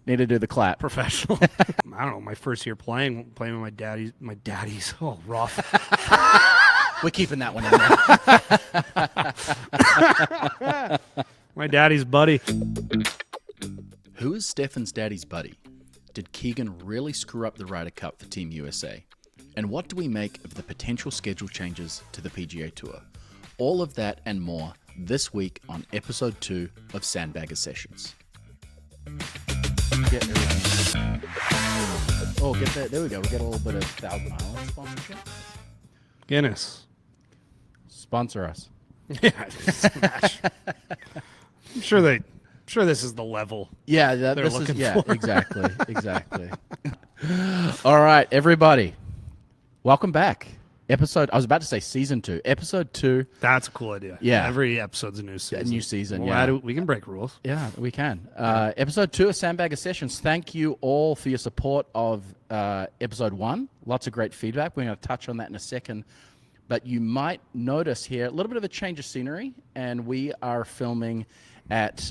Need to do the clap. Professional. I don't know. My first year playing with my daddy's. Oh, rough. We're keeping that one in there. My daddy's buddy. Who is Stefan's daddy's buddy? Did Keegan really screw up the Ryder Cup for Team USA? And what do we make of the potential schedule changes to the PGA Tour? All of that and more this week on episode 2 of Sandbagger Sessions. Get that. There we go. We get a little bit of Thousand Island sponsorship. Guinness. Sponsor us. Yeah, smash. I'm sure this is the level. Yeah, they're looking for. Exactly. All right, everybody. Welcome back. I was about to say season 2. Episode 2. That's a cool idea. Yeah. Every episode's a new season. A new season, We can break rules. Yeah, we can. Episode 2 of Sandbagger Sessions. Thank you all for your support of episode 1. Lots of great feedback. We're going to touch on that in a second. But you might notice here a little bit of a change of scenery, and we are filming at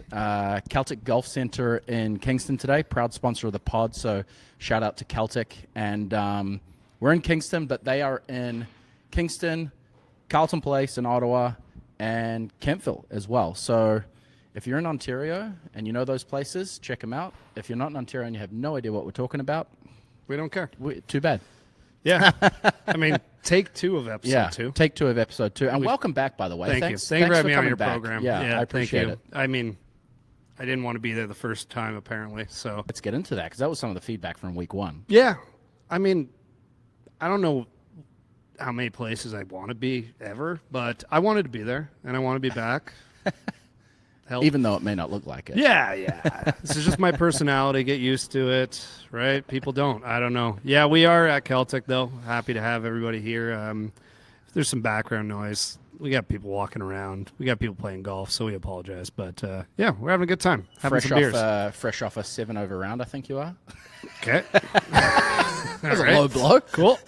Celtic Golf Centre in Kingston today, proud sponsor of the pod, so shout out to Celtic. And we're in Kingston, but they are in Kingston, Carlton Place in Ottawa, and Kemptville as well. So if you're in Ontario and you know those places, check them out. If you're not in Ontario and you have no idea what we're talking about, we don't care. Too bad. Yeah. I mean, take 2 of episode 2. Take 2 of episode 2. And welcome back, by the way. Thank you for having me on your program. Yeah, I appreciate it. I mean, I didn't want to be there the first time, apparently. So let's get into that, because that was some of the feedback from week 1. Yeah. I mean, I don't know how many places I want to be ever, but I wanted to be there, and I want to be back. Even though it may not look like it. Yeah. This is just my personality. Get used to it, right? People don't. I don't know. Yeah, we are at Celtic, though. Happy to have everybody here. If there's some background noise, we got people walking around. We got people playing golf, so we apologize. But, yeah, we're having a good time. Having some beers. Fresh off a 7-over round, I think you are. Okay. That was a low blow. Cool.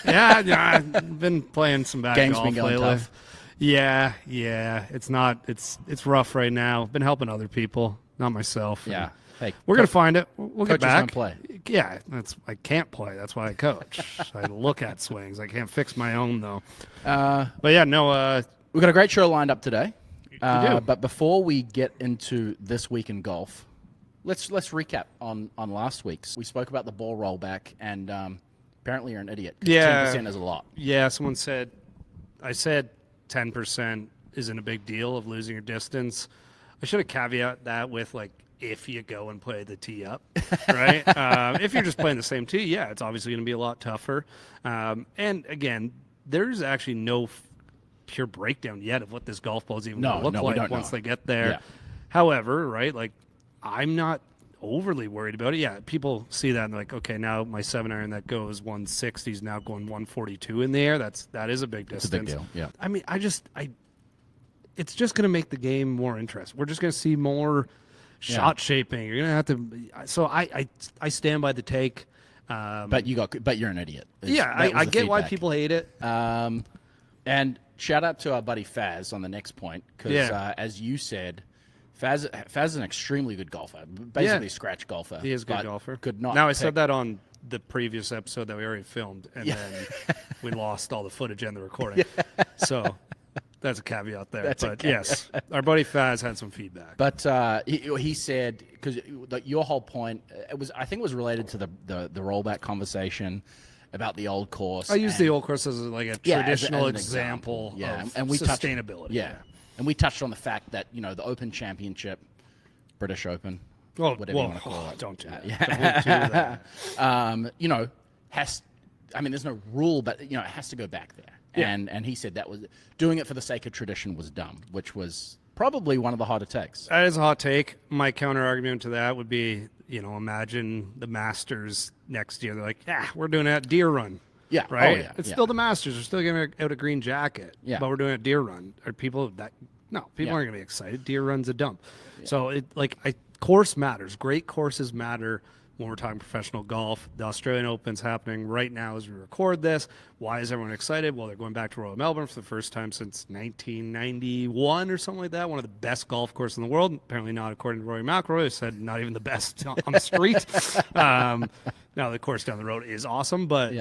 Yeah, I've been playing some back golf lately. Tough. Yeah. It's rough right now. Been helping other people, not myself. Yeah. Hey, we're gonna find it. We'll get back. Don't play. Yeah, I can't play. That's why I coach. I look at swings. I can't fix my own though. But yeah, no. We've got a great show lined up today. We do. But before we get into this week in golf, let's recap on last week's. We spoke about the ball rollback, and apparently you're an idiot. Yeah, 10% is a lot. Yeah, someone said. I said 10% isn't a big deal of losing your distance. I should have caveat that with if you go and play the tee up, right? If you're just playing the same tee, yeah, it's obviously going to be a lot tougher. And again, there's actually no pure breakdown yet of what this golf ball is even going to look like once they get there. Yeah. However, right, I'm not overly worried about it. Yeah, people see that and they're like, okay, now my 7-iron that goes 160 is now going 142 in the air. That is a big distance. It's a big deal. Yeah. I mean, it's just going to make the game more interesting. We're just going to see more shot shaping. You're going to have to. So I stand by the take. But you're an idiot. I get why people hate it. And shout out to our buddy Faz on the next point, because as you said, Faz is an extremely good golfer, basically a scratch golfer. He is a good golfer. Could not. Now I said that on the previous episode that we already filmed, and then we lost all the footage and the recording. So that's a caveat there. Yes, our buddy Faz had some feedback. But he said, because your whole point I think it was related to the rollback conversation about the old course. I use the old course as a traditional example of and we sustainability. And we touched on the fact that, the Open Championship, British Open, whatever you want to call it. Don't do that. Don't do that. There's no rule, but, it has to go back there. Yeah. And he said that was doing it for the sake of tradition was dumb, which was probably one of the harder takes. That is a hot take. My counter argument to that would be, imagine the Masters next year. They're like, we're doing it at Deer Run. Yeah. Right? Oh, yeah. It's still the Masters. We're still giving out a green jacket. Yeah. But we're doing it at Deer Run. Are people that people aren't gonna be excited. Deer Run's a dump. Yeah. So course matters. Great courses matter, when we're talking professional golf. The Australian Open's happening right now as we record this. Why is everyone excited? Well, they're going back to Royal Melbourne for the first time since 1991 or something like that. One of the best golf courses in the world. Apparently not according to Rory McIlroy, who said not even the best on the street. Now, the course down the road is awesome, but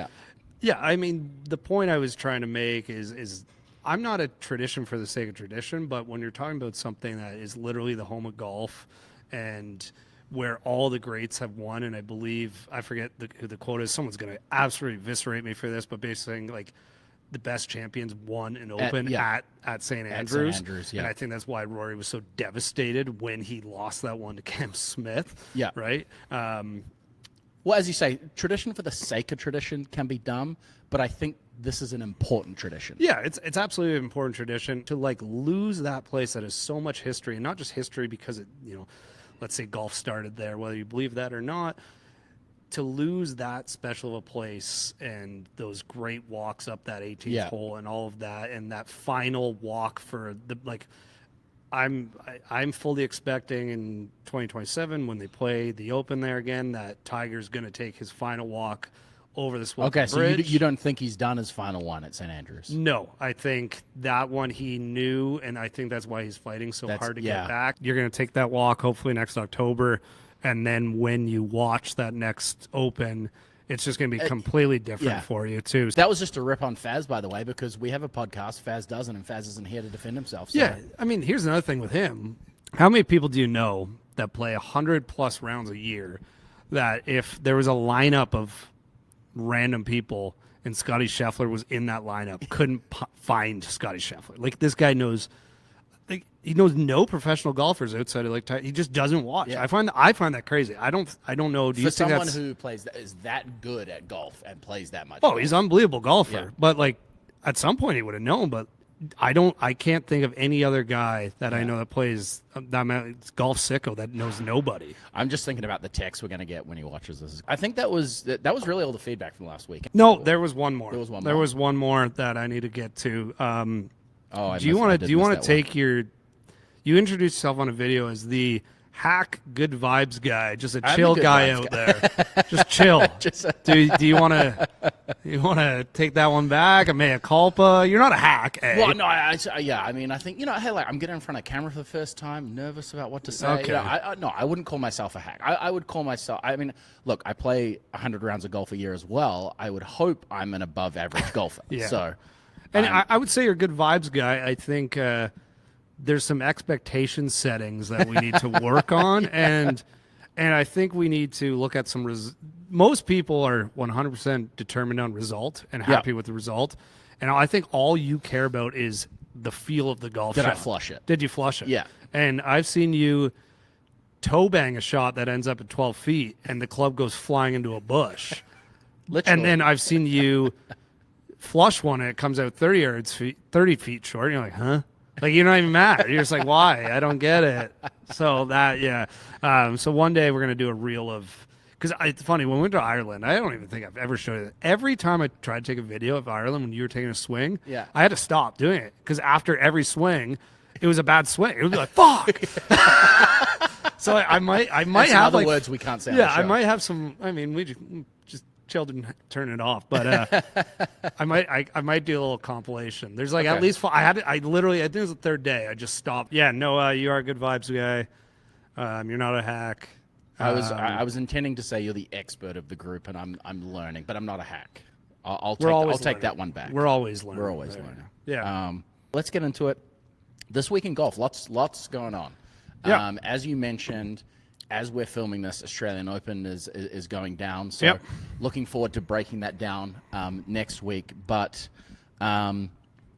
yeah, I mean, the point I was trying to make is I'm not a tradition for the sake of tradition, but when you're talking about something that is literally the home of golf and where all the greats have won, and I believe, I forget who the quote is, someone's going to absolutely eviscerate me for this, but basically like the best champions won an Open at St. Andrews. And I think that's why Rory was so devastated when he lost that one to Cam Smith. Yeah. Right? Well, as you say, tradition for the sake of tradition can be dumb, but I think this is an important tradition. Yeah, it's absolutely an important tradition to like lose that place that has so much history, and not just history because it, you know, let's say golf started there, whether you believe that or not, to lose that special of a place and those great walks up that 18th hole and all of that, and that final walk for the, like, I'm fully expecting in 2027 when they play the Open there again that Tiger's going to take his final walk over the Swilcan Bridge. Okay, so you don't think he's done his final one at St. Andrews? No, I think that one he knew, and I think that's why he's fighting so hard to get back. You're going to take that walk hopefully next October, and then when you watch that next Open, it's just going to be completely different for you, too. That was just a rip on Faz, by the way, because we have a podcast, Faz doesn't, and Faz isn't here to defend himself. So. Yeah, I mean, here's another thing with him. How many people do you know that play 100-plus rounds a year that if there was a lineup of random people and Scotty Scheffler was in that lineup, couldn't find Scotty Scheffler? Like, this guy knows, like, he knows no professional golfers outside of, like, he just doesn't watch. I find that crazy. I don't know. Do you think someone who is that good at golf and plays that much? He's an unbelievable golfer. But like, at some point he would have known, but I can't think of any other guy that I know that plays that golf sicko that knows nobody. I'm just thinking about the text we're going to get when he watches this. I think that was really all the feedback from last week. No, there was one more. There was one more that I need to get to. Do you want to take your? You introduced yourself on a video as the hack good vibes guy, just a chill guy out there, just chill. Do you want to take that one back? A mea culpa? You're not a hack. Eh? Well, no, I mean, I think, hey, like, I'm getting in front of camera for the first time, nervous about what to say. Okay. I wouldn't call myself a hack. I would call myself. I mean, look, I play 100 rounds of golf a year as well. I would hope I'm an above average golfer. So, and I would say you're a good vibes guy. I think. There's some expectation settings that we need to work on, and I think we need to look at some. Most people are 100% determined on result and happy with the result, and I think all you care about is the feel of the golf shot. Did I flush it? Did you flush it? Yeah. And I've seen you toe bang a shot that ends up at 12 feet, and the club goes flying into a bush. Literally. And then I've seen you flush one, and it comes out 30 feet short. And you're like, huh? Like, you're not even mad. You're just like, why? I don't get it. So so one day we're going to do a reel of, because it's funny, when we went to Ireland, I don't even think I've ever showed it. Every time I tried to take a video of Ireland when you were taking a swing, I had to stop doing it. Because after every swing, it was a bad swing. It would be like, fuck. So I might have other words we can't say. Yeah, I might have some, I mean, we just children turn it off, but I might do a little compilation. There's like at least I literally, I think it was the third day I just stopped. You are a good vibes guy. You're not a hack. I was intending to say you're the expert of the group, and I'm learning, but I'm not a hack. I'll take that one back. We're always learning. We're always learning. Yeah. Let's get into it. This week in golf, lots going on. As you mentioned, as we're filming this, Australian Open is going down. So looking forward to breaking that down next week. But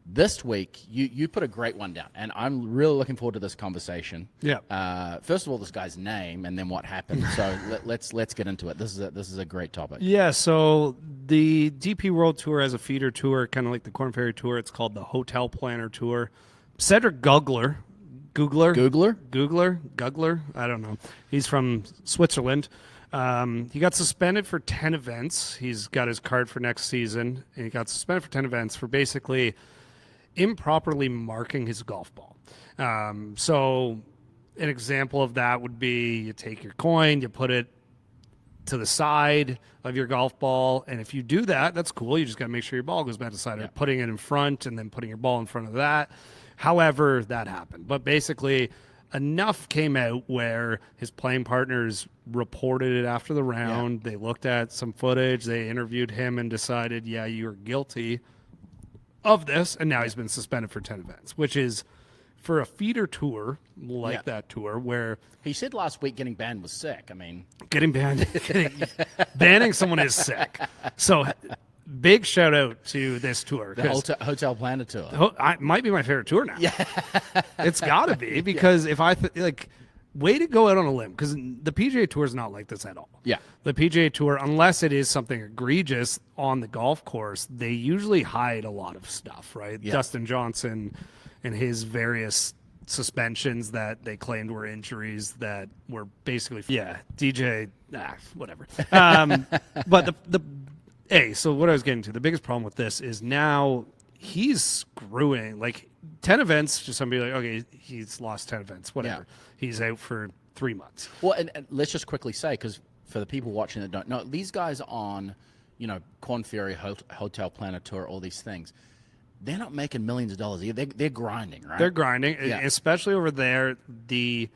this week, you put a great one down, and I'm really looking forward to this conversation. First of all, this guy's name, and then what happened. So let's get into it. This is a great topic. Yeah. So the DP World Tour has a feeder tour, kind of like the Korn Ferry Tour. It's called the Hotel Planner Tour. Cedric Gugler, I don't know. He's from Switzerland. He got suspended for 10 events. He's got his card for next season. And he got suspended for 10 events for basically improperly marking his golf ball. So an example of that would be you take your coin, you put it to the side of your golf ball. And if you do that, that's cool. You just got to make sure your ball goes back to the side. Or putting it in front and then putting your ball in front of that. However that happened. But basically, enough came out where his playing partners reported it after the round. They looked at some footage. They interviewed him and decided, yeah, you're guilty of this. And now he's been suspended for 10 events, which is for a feeder tour like that tour where he said last week getting banned was sick. I mean, banning someone is sick. So big shout out to this tour. The Hotel Planet Tour. It might be my favorite tour now. Yeah, it's got to be because if I way to go out on a limb because the PGA Tour is not like this at all. Yeah, the PGA Tour, unless it is something egregious on the golf course, they usually hide a lot of stuff, right? Yeah. Dustin Johnson and his various suspensions that they claimed were injuries that were basically DJ whatever. But so what I was getting to, the biggest problem with this is now he's screwing like 10 events. Just somebody like, okay, he's lost 10 events, whatever. Yeah. He's out for 3 months. Well, and let's just quickly say, because for the people watching that don't know, these guys on, Korn Ferry, Hotel Planet Tour, all these things, they're not making millions of dollars either. They're grinding, right? They're grinding, especially over there. The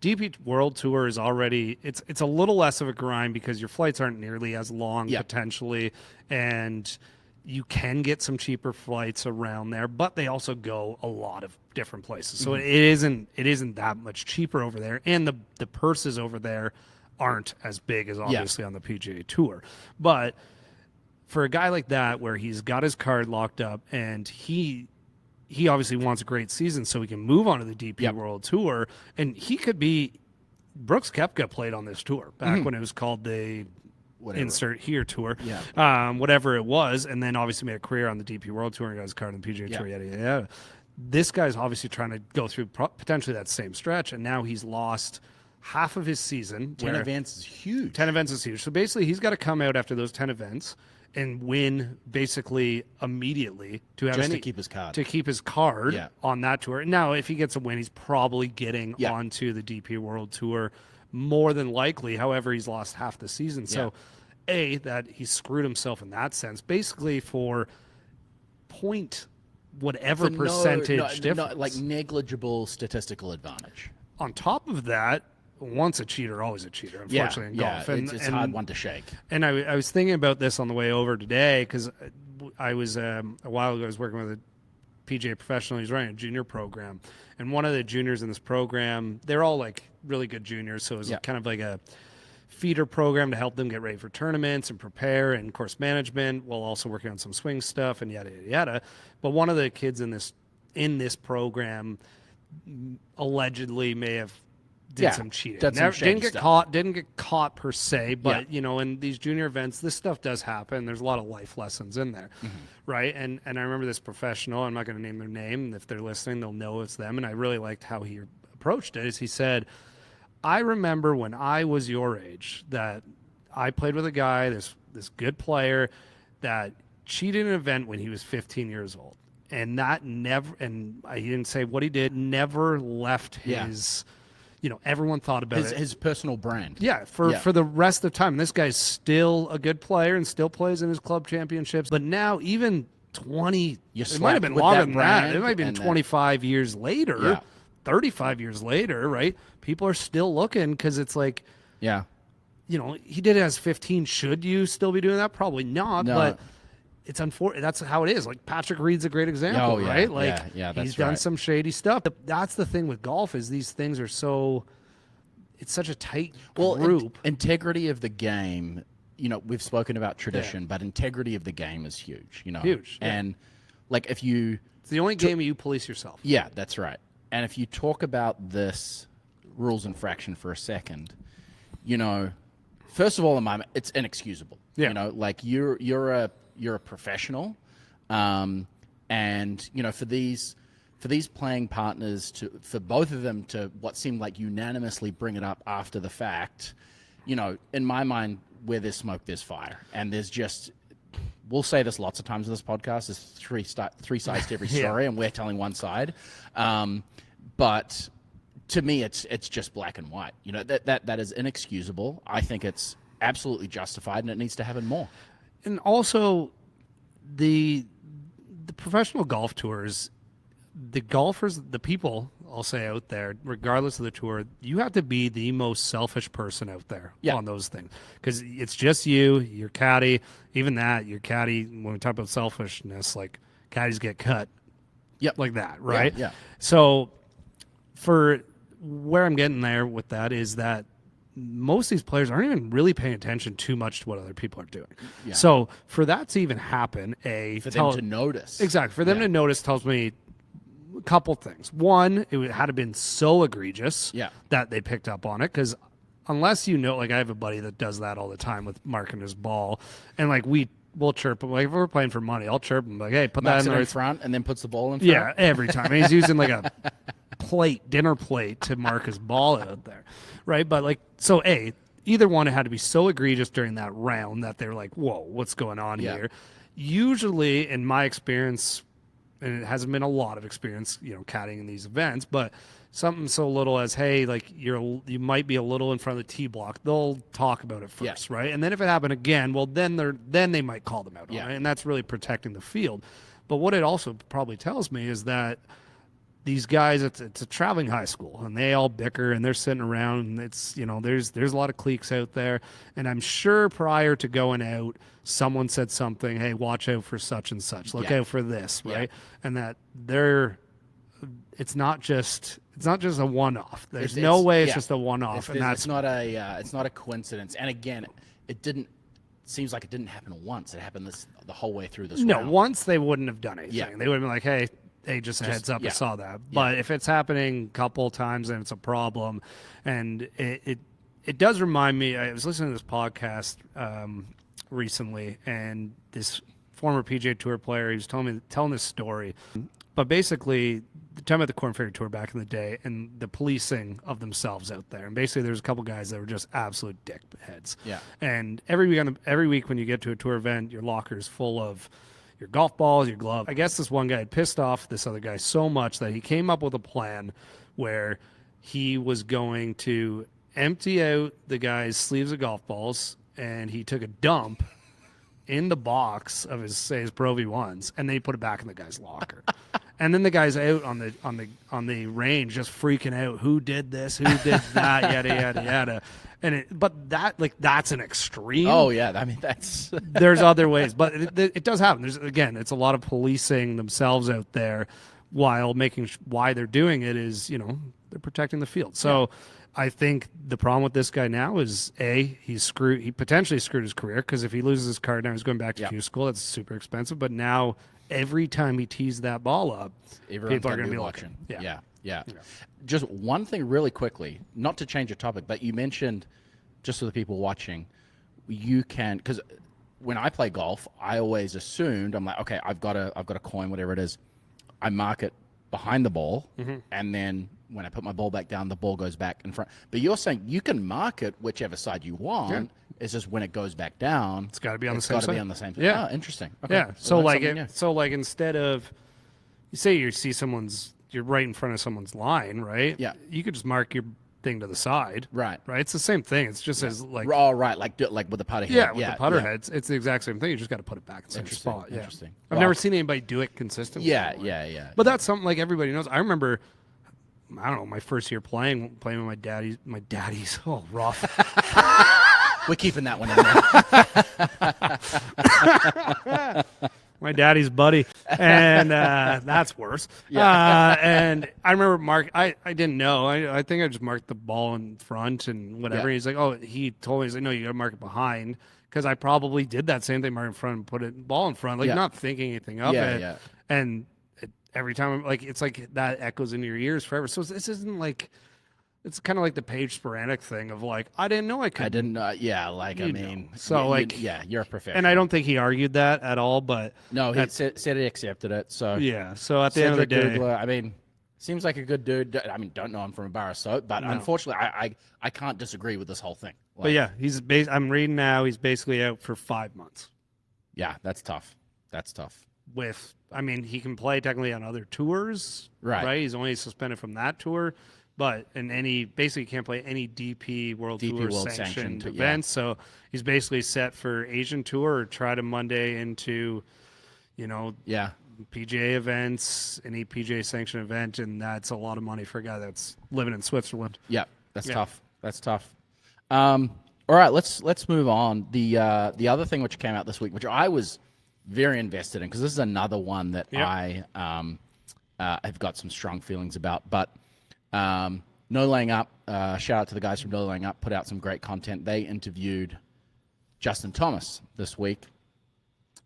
DP World Tour is already it's a little less of a grind because your flights aren't nearly as long potentially, and you can get some cheaper flights around there, but they also go a lot of different places. So it isn't that much cheaper over there, and the purses over there aren't as big as obviously on the PGA Tour. But for a guy like that, where he's got his card locked up and he obviously wants a great season so he can move on to the DP World Tour, and he could be Brooks Koepka played on this tour back when it was called the Insert Here Tour, whatever it was, and then obviously made a career on the DP World Tour and got his card on the PGA Tour, yada, yada, yada. This guy's obviously trying to go through potentially that same stretch, and now he's lost half of his season. 10 events is huge. 10 events is huge. So basically he's got to come out after those 10 events and win basically immediately to keep his card. To keep his card on that tour. Now, if he gets a win, he's probably getting onto the DP World Tour more than likely. However, he's lost half the season. So, that he screwed himself in that sense. Basically for whatever percentage difference. Like negligible statistical advantage. On top of that, once a cheater, always a cheater, unfortunately, in golf. And it's a hard one to shake. And I was thinking about this on the way over today because I was, a while ago, I was working with a PGA professional. He's running a junior program. And one of the juniors in this program, they're all like really good juniors. So it was kind of like a feeder program to help them get ready for tournaments and prepare and course management while also working on some swing stuff and yada, yada, yada. But one of the kids in this program allegedly may have did some cheating. Didn't get caught per se, but in these junior events, this stuff does happen. There's a lot of life lessons in there, right? And I remember this professional. I'm not going to name their name. If they're listening, they'll know it's them. And I really liked how he approached it. Is he said, "I remember when I was your age that I played with a guy, this good player, that cheated in an event when he was 15 years old, and that never. And he didn't say what he did. Never left his." Everyone thought about his personal brand. Yeah, for the rest of the time. This guy's still a good player and still plays in his club championships. But now, even 20, it might have been longer than that. It might have been 25 years later, 35 years later, right? People are still looking because it's like, he did it as 15. Should you still be doing that? Probably not, but it's unfortunate. That's how it is. Like Patrick Reed's a great example, right? Like he's done some shady stuff. That's the thing with golf is these things are it's such a tight group. Integrity of the game, we've spoken about tradition, but integrity of the game is huge, Huge. And like it's the only game you police yourself. Yeah, that's right. And if you talk about this rules infraction for a second, first of all, it's inexcusable. Yeah. Like you're a professional, and for these playing partners for both of them to what seemed like unanimously bring it up after the fact, in my mind, where there's smoke, there's fire, and there's just. We'll say this lots of times in this podcast. There's three sides to every story, and we're telling one side. But to me, it's just black and white. That is inexcusable. I think it's absolutely justified, and it needs to happen more. And also, the professional golf tours, the golfers, the people, I'll say out there, regardless of the tour, you have to be the most selfish person out there on those things. Because it's just you, your caddy, even that, your caddy, when we talk about selfishness, like caddies get cut. Like that, right? Yeah. So for where I'm getting there with that is that most of these players aren't even really paying attention too much to what other people are doing. Yeah. So for that to even happen, for them to notice. Exactly. For them to notice tells me a couple things. One, it had to been so egregious that they picked up on it, because unless you know, like I have a buddy that does that all the time with marking his ball, and like we'll chirp him. Like if we're playing for money, I'll chirp him like, hey, put Marks that in front, and then puts the ball in front. Yeah, every time. And he's using like a dinner plate to mark his ball out there, right? But like, so either one, it had to be so egregious during that round that they're like, whoa, what's going on here? Usually, in my experience, and it hasn't been a lot of experience, caddying in these events, but something so little as, hey, like you might be a little in front of the tee block, they'll talk about it first, right? And then if it happened again, well, then they might call them out on it, and that's really protecting the field. But what it also probably tells me is that these guys, it's a traveling high school, and they all bicker, and they're sitting around, and it's, there's a lot of cliques out there, and I'm sure prior to going out, someone said something, hey, watch out for such and such, look out for this, right? And that it's not just a one-off. There's no way it's just a one-off, and that's it's not a coincidence. And again, seems like it didn't happen once. It happened the whole way through this. No, once they wouldn't have done anything. They would have been like, hey, just a heads up, I saw that. But if it's happening a couple times, then it's a problem. And it does remind me, I was listening to this podcast recently, and this former PGA Tour player, he was telling this story. But basically, talking about the Corn Ferry Tour back in the day and the policing of themselves out there. And basically, there's a couple guys that were just absolute dickheads. Yeah. And every week when you get to a tour event, your locker's full of your golf balls, your glove. I guess this one guy had pissed off this other guy so much that he came up with a plan where he was going to empty out the guy's sleeves of golf balls, and he took a dump in the box of his Pro V1s, and then he put it back in the guy's locker. And then the guy's out on the range just freaking out. Who did this? Who did that? Yada yada yada. But that's an extreme. Oh yeah, I mean that's. There's other ways, but it does happen. It's a lot of policing themselves out there, while why they're doing it is they're protecting the field. So. I think the problem with this guy now is he potentially screwed his career, because if he loses his card now, he's going back to Q school. That's super expensive. But now every time he tees that ball up, people are going to be watching. Yeah. Just one thing really quickly, not to change the topic, but you mentioned, just for the people watching, you can, because when I play golf, I always assumed, I'm like, okay, I've got a coin, whatever it is. I mark it behind the ball, and then when I put my ball back down, the ball goes back in front. But you're saying you can mark it whichever side you want. Yeah. It's just when it goes back down, it's got to be on the same side. Be on the same side. Yeah, oh, interesting. Okay. Yeah. So instead of, you say you see you're right in front of someone's line, right? Yeah. You could just mark your thing to the side. Right. It's the same thing. It's just as like. Oh, right. Like with the putter head. Yeah, with the putter heads. It's the exact same thing. You just got to put it back in the same spot. Yeah. Interesting. I've never seen anybody do it consistently. Yeah. But that's something like everybody knows. I remember, I don't know, my first year playing with my daddy's, oh, rough. We're keeping that one in there. My daddy's buddy, and that's worse. Yeah. And I remember I didn't know. I think I just marked the ball in front and whatever. Yeah. He's like, oh, he told me, he's like, no, you got to mark it behind, because I probably did that same thing, mark in front and put it ball in front, like not thinking anything of it. Yeah. And every time, it's like that echoes into your ears forever. So this isn't like. It's kind of like the Paige Sporanic thing of like, I didn't know I could. I didn't know. Yeah, like, I mean. So, you're a professional. And I don't think he argued that at all, but. No, he said he accepted it. So. Yeah, so at the end of the day. Gugler, I mean, seems like a good dude. I mean, don't know him from a bar of soap, but unfortunately, I can't disagree with this whole thing. Like, but yeah, I'm reading now, he's basically out for 5 months. Yeah, that's tough. He can play technically on other tours. Right. He's only suspended from that tour. but in any basically can't play any DP World Tour World sanctioned sanctioned, events. So he's basically set for Asian Tour or try to Monday into, PGA events, any PGA sanctioned event, and that's a lot of money for a guy that's living in Switzerland. Yeah, that's tough. That's tough. All right, let's move on. The other thing which came out this week, which I was very invested in, because this is another one that I have got some strong feelings about. But No Laying Up, shout out to the guys from No Laying Up, put out some great content. They interviewed Justin Thomas this week,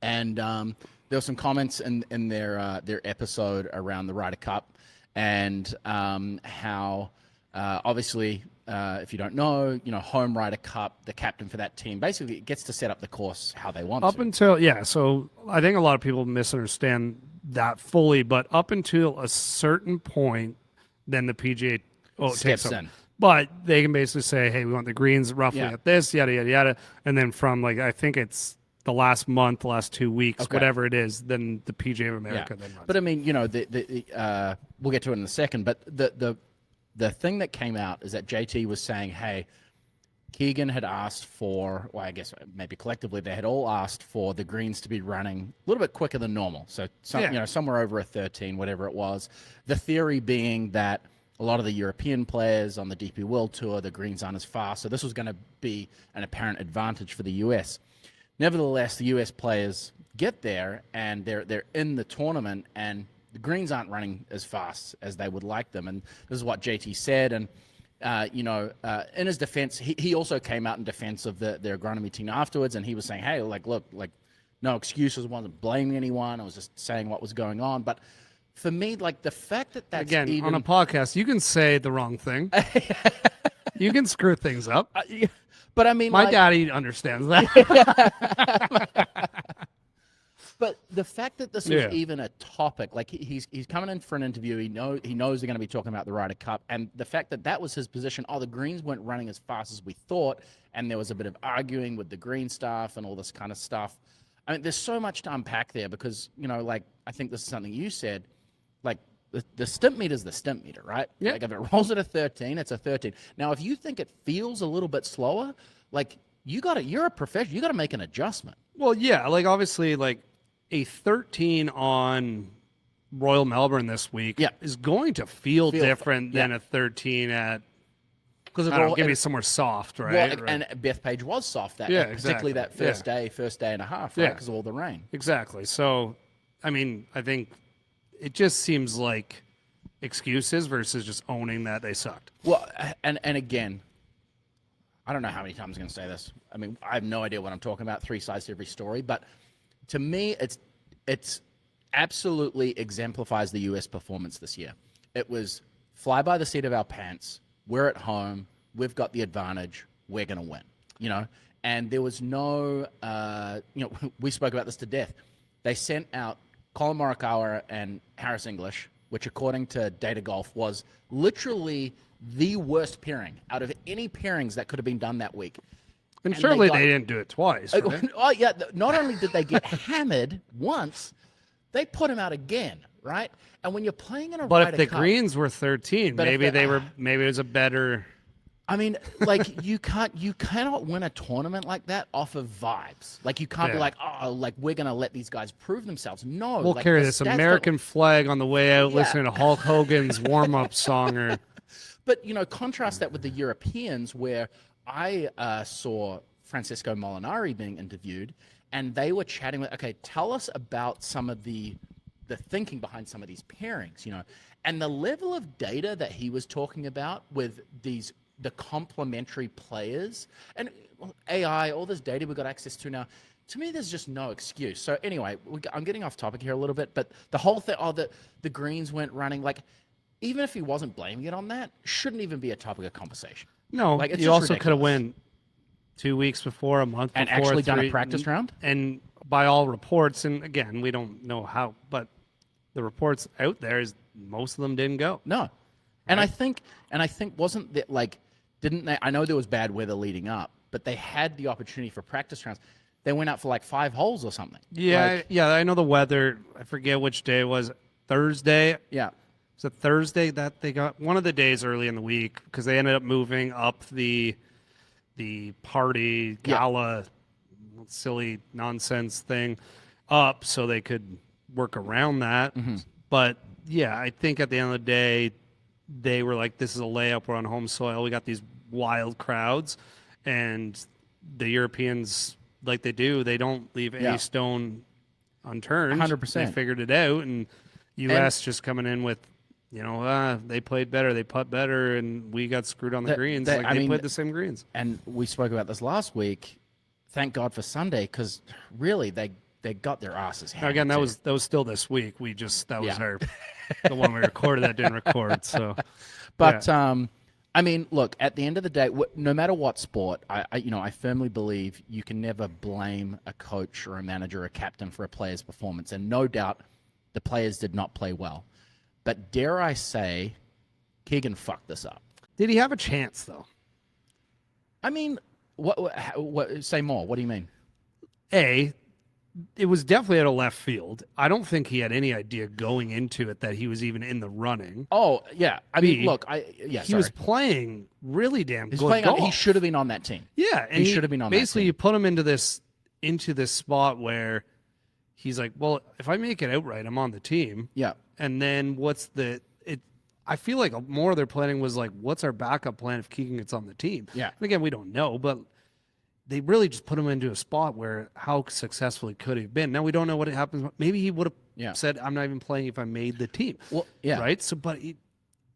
and there were some comments in their episode around the Ryder Cup, and how obviously, if you don't know, home Ryder Cup, the captain for that team basically gets to set up the course how they want to. So I think a lot of people misunderstand that fully, but up until a certain point, then the PGA Steps in. But they can basically say, hey, we want the greens roughly at this, yada, yada, yada. And then from, I think it's the last month, the last 2 weeks, whatever it is, then the PGA of America then runs. But I mean, we'll get to it in a second, but the thing that came out is that JT was saying, hey, Keegan had asked for, well, I guess maybe collectively they had all asked for the greens to be running a little bit quicker than normal. So, somewhere over a 13, whatever it was. The theory being that a lot of the European players on the DP World Tour, the greens aren't as fast. So this was going to be an apparent advantage for the US. Nevertheless, the US players get there and they're in the tournament, and the greens aren't running as fast as they would like them. And this is what JT said. And in his defense, he also came out in defense of their agronomy team afterwards, and he was saying, hey, look, no excuses, wasn't blaming anyone, I was just saying what was going on. But for me, the fact that that's again, on a podcast, you can say the wrong thing. You can screw things up. But I mean, my daddy understands that. But the fact that this was even a topic, he's coming in for an interview, he knows they're going to be talking about the Ryder Cup, and the fact that was his position. Oh, the greens weren't running as fast as we thought, and there was a bit of arguing with the green staff and all this kind of stuff. I mean, there's so much to unpack there because I think this is something you said, the stimp meter is the stimp meter, right? Yeah. If it rolls at a 13, it's a 13. Now, if you think it feels a little bit slower, you're a professional, you got to make an adjustment. Well, yeah, obviously, a 13 on Royal Melbourne this week is going to feel different than a 13 at, because it'll give you somewhere soft, right? Well, and Bethpage was soft particularly that first day and a half, right? Because of all the rain. Exactly. So, I mean, I think it just seems like excuses versus just owning that they sucked. Well, and again, I don't know how many times I'm going to say this. I mean, I have no idea what I'm talking about. 3 sides to every story, but to me, it's absolutely exemplifies the U.S. performance this year. It was fly by the seat of our pants. We're at home. We've got the advantage. We're going to win. And there was no, we spoke about this to death. They sent out Colin Morikawa and Harris English, which according to Data Golf was literally the worst pairing out of any pairings that could have been done that week. And surely they didn't do it twice. Right? Oh, yeah. Not only did they get hammered once, they put him out again, right? And when you're playing in a But Ryder if the Cup, greens were 13, maybe maybe it was a better. I mean, you cannot win a tournament like that off of vibes. You can't be we're gonna let these guys prove themselves. No, we'll carry this American flag on the way out, listening to Hulk Hogan's warm-up song. But contrast that with the Europeans, where I saw Francesco Molinari being interviewed, and they were chatting with, okay, tell us about some of the thinking behind some of these pairings, and the level of data that he was talking about with the complementary players and AI, all this data we've got access to now. To me, there's just no excuse. So anyway, I'm getting off topic here a little bit, but the whole thing, the greens weren't running, even if he wasn't blaming it on that, shouldn't even be a topic of conversation. No, you also could have went 2 weeks before, a month and before, actually done a practice round. And by all reports, and again, we don't know how, but the reports out there is most of them didn't go. No, right? and I think wasn't that didn't they? I know there was bad weather leading up, but they had the opportunity for practice rounds. They went out for 5 holes or something. Yeah, I know the weather. I forget which day it was. Thursday. Yeah. Was it Thursday that they got one of the days early in the week because they ended up moving up the party gala silly nonsense thing up so they could work around that. But yeah, I think at the end of the day, they were like, this is a layup. We're on home soil. We got these wild crowds, and the Europeans, like they do, they don't leave any stone unturned. 100%. They figured it out, and U.S. just coming in with, they played better, they putt better, and we got screwed on the greens. They played the same greens. And we spoke about this last week. Thank God for Sunday, because really they got their asses handed. Again, that was still this week. We just was our the one we recorded that didn't record. So, but I mean, look, at the end of the day, no matter what sport, I firmly believe you can never blame a coach or a manager or a captain for a player's performance. And no doubt the players did not play well. But dare I say, Keegan fucked this up. Did he have a chance, though? I mean, what say more? What do you mean? It was definitely out of left field. I don't think he had any idea going into it that he was even in the running. Oh, yeah. I mean, look, he was playing really damn good golf. He should have been on that team. Yeah, and he should have been on that team. Basically, you put him into this spot where he's like, well, if I make it outright, I'm on the team. Yeah. And then I feel like more of their planning was like, what's our backup plan if Keegan gets on the team? Yeah. And again, we don't know, but they really just put him into a spot where how successful he could have been. Now we don't know what happens. Maybe he would have said, I'm not even playing if I made the team. Well, yeah. Right? So, but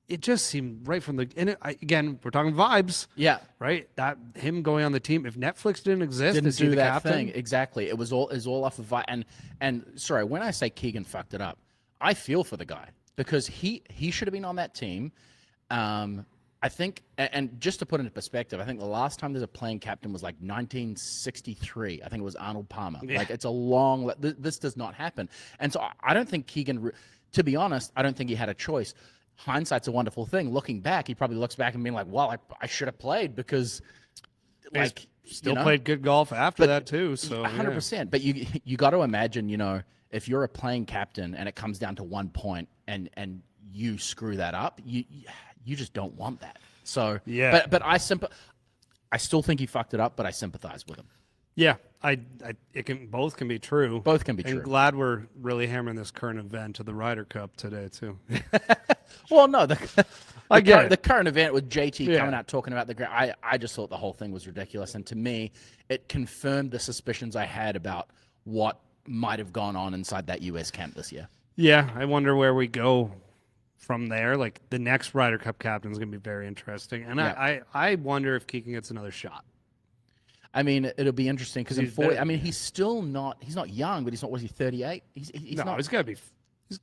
it just seemed right from the again, we're talking vibes. Yeah. Right? That him going on the team. If Netflix didn't exist, didn't do that captain? thing. Exactly. It was all off of vibe. And sorry, when I say Keegan fucked it up, I feel for the guy because he should have been on that team. I think, and just to put it into perspective, I think the last time there's a playing captain was like 1963. I think it was Arnold Palmer. Yeah. Like, it's a long, this does not happen. And so I don't think Keegan, to be honest, I don't think he had a choice. Hindsight's a wonderful thing. Looking back, he probably looks back and being like, well, I should have played because, like, still played good golf after that too. So 100%. Yeah. But you got to imagine, if you're a playing captain and it comes down to 1 point and you screw that up, you just don't want that. So yeah. But I still think he fucked it up, but I sympathize with him. Yeah, both can be true. Both can be true. I'm glad we're really hammering this current event to the Ryder Cup today too. Well, no, the current event with JT Yeah. coming out talking about the ground, I just thought the whole thing was ridiculous, and to me, it confirmed the suspicions I had about what might have gone on inside that U.S. camp this year. Yeah, I wonder where we go from there. Like, the next Ryder Cup captain is going to be very interesting, and Yeah. I wonder if Keegan gets another shot. I mean, it'll be interesting because He's he's not young, but he's not, was he 38? He's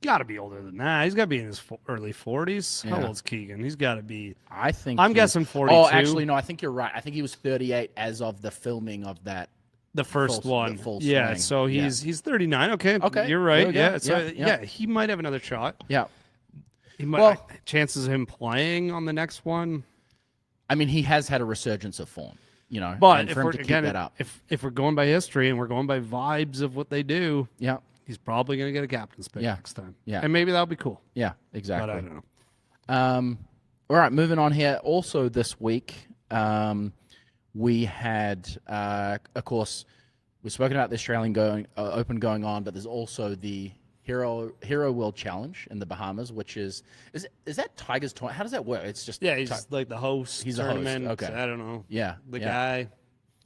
got to be older than that. He's got to be in his early 40s. Yeah. How old's Keegan? He's got to be. I'm guessing 42. Oh, actually, no. I think you're right. I think he was 38 as of the filming of that. The first one. The full yeah, swing. so he's 39. Okay. Okay. You're right. There we go. Yeah. He might have another shot. Yeah. He might. Chances of him playing on the next one. I mean, he has had a resurgence of form, But and if for him we're to keep again, that up. if we're going by history and we're going by vibes of what they do, Yeah. he's probably going to get a captain's pick next time. Yeah. And maybe that'll be cool. Yeah, exactly. But I don't know. All right, moving on here. Also this week, we had, of course, we've spoken about the Australian Open going on, but there's also the Hero World Challenge in the Bahamas, which is that Tiger's tournament? How does that work? It's just he's like the host. He's a host. tournament. Okay. I don't know. Yeah, The guy.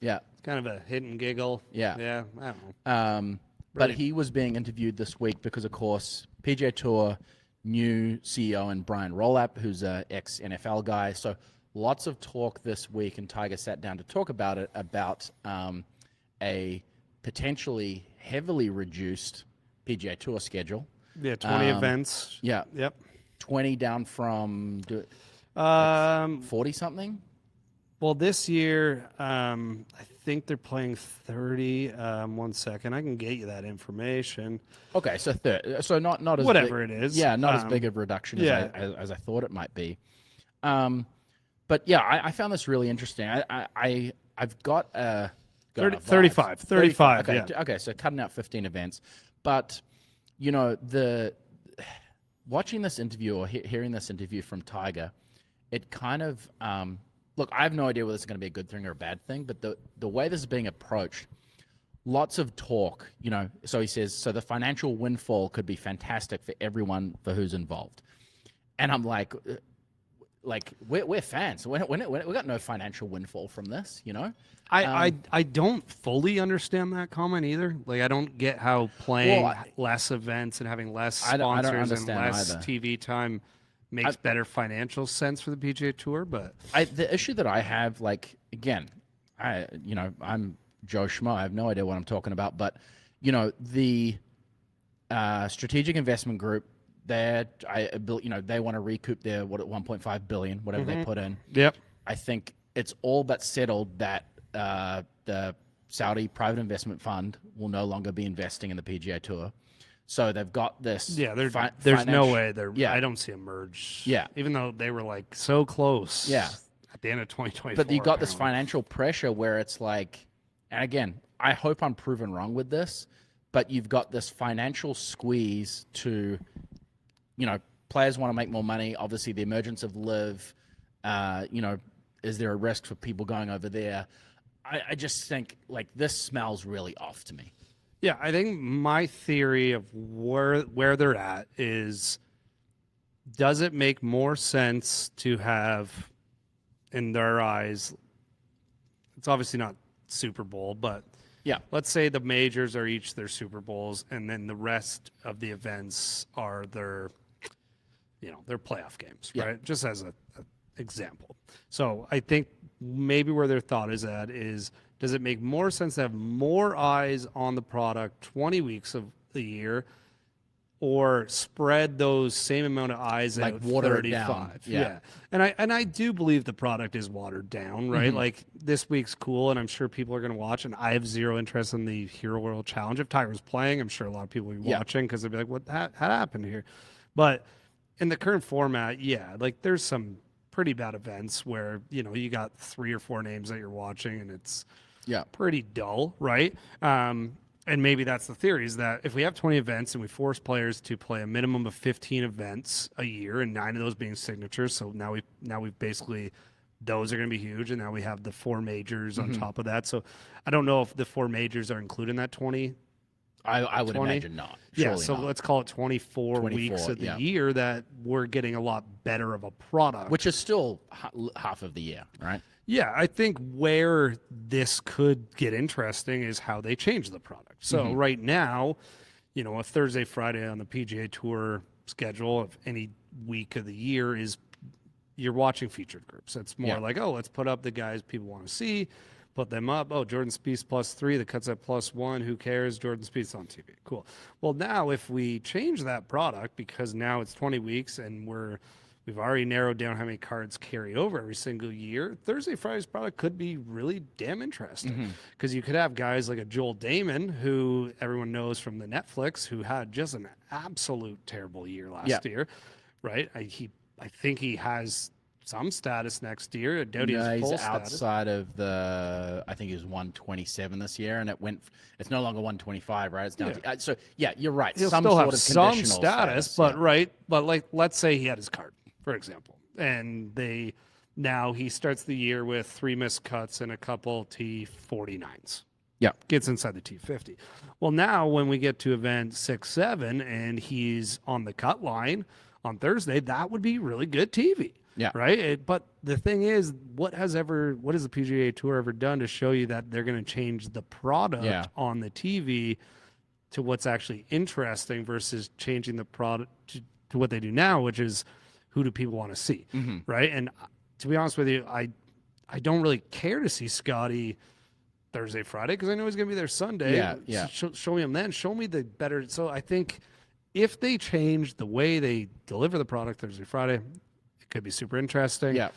Yeah. It's kind of a hit and giggle. Yeah. Yeah. I don't know. But he was being interviewed this week because, of course, PGA Tour new CEO and Brian Rollap, who's a ex-NFL guy. So lots of talk this week, and Tiger sat down to talk about it, about a potentially heavily reduced PGA Tour schedule. Yeah, 20 events. Yeah. Yep. 20 down from 40-something? Well, this year, I think they're playing 30. 1 second. I can get you that information. Okay, so not as whatever big, it is. Yeah, not as big of a reduction as I thought it might be. But yeah, I found this really interesting. I've got 35. Okay, Yeah. okay, so cutting out 15 events, but the watching this interview or hearing this interview from Tiger, it kind of look. I have no idea whether it's going to be a good thing or a bad thing, but the way this is being approached, lots of talk. So he says, so the financial windfall could be fantastic for everyone for who's involved, and I'm like we're fans. We got no financial windfall from this. I don't fully understand that comment either. Like, I don't get how playing less events and having less sponsors and less either. TV time makes better financial sense for the PGA Tour. But the issue that I have, like, again, I'm Joe Schmo. I have no idea what I'm talking about. But the strategic investment group, they want to recoup their 1.5 billion, whatever they put in. Yep. I think it's all but settled that the Saudi private investment fund will no longer be investing in the PGA Tour. So they've got this. Yeah, there's no way they're. Yeah. I don't see a merge. Yeah, even though they were like so close. Yeah. At the end of 2024. But you got this financial pressure where it's like, and again, I hope I'm proven wrong with this, but you've got this financial squeeze to, players want to make more money. Obviously, the emergence of LIV, is there a risk for people going over there? I just think, like, this smells really off to me. Yeah, I think my theory of where they're at is, does it make more sense to have, in their eyes, it's obviously not Super Bowl, but yeah, let's say the majors are each their Super Bowls, and then the rest of the events are their playoff games, yeah. right? Just as a example. So I think maybe where their thought is at is, does it make more sense to have more eyes on the product 20 weeks of the year, or spread those same amount of eyes like out water 35? down. Yeah. And I do believe the product is watered down, right? Mm-hmm. Like, this week's cool, and I'm sure people are going to watch, and I have zero interest in the Hero World Challenge. If Tiger was playing, I'm sure a lot of people will be watching, because they'd be like, what happened here? But in the current format, like, there's some pretty bad events where, you got 3 or 4 names that you're watching, and it's pretty dull, right? And maybe that's the theory, is that if we have 20 events and we force players to play a minimum of 15 events a year, and 9 of those being signatures, so now we've basically, those are going to be huge, and now we have the 4 majors on top of that. So I don't know if the 4 majors are included in that 20. I would imagine not. Surely so not. let's call it 24 weeks of the year that we're getting a lot better of a product. Which is still half of the year, right? Yeah, I think where this could get interesting is how they change the product. So right now, a Thursday, Friday on the PGA Tour schedule of any week of the year is, you're watching featured groups. It's more like, oh, let's put up the guys people want to see, put them up. Oh, Jordan Spieth +3, the cuts at +1. Who cares? Jordan Spieth's on TV. Cool. Well, now if we change that product, because now it's 20 weeks and we've already narrowed down how many cards carry over every single year, Thursday, Friday's product could be really damn interesting, because you could have guys like a Joel Damon, who everyone knows from the Netflix, who had just an absolute terrible year last year, right? I think he has some status next year. I doubt he has full he's status. outside of I think he was 127 this year, and it's no longer 125, right? It's down to, so you're right. He'll some still sort have of some status, but like, let's say he had his card, for example, and now he starts the year with 3 missed cuts and a couple T49s. Yeah. Gets inside the T50. Well, now when we get to event 6, 7, and he's on the cut line on Thursday, that would be really good TV. Yeah. Right. But the thing is, what has the PGA Tour ever done to show you that they're going to change the product on the TV to what's actually interesting, versus changing the product to what they do now, which is, who do people want to see? Right. And to be honest with you, I don't really care to see Scotty Thursday, Friday, because I know he's going to be there Sunday. Yeah. Show me him then. Show me the better. So I think if they change the way they deliver the product Thursday, Friday, it could be super interesting. Yeah.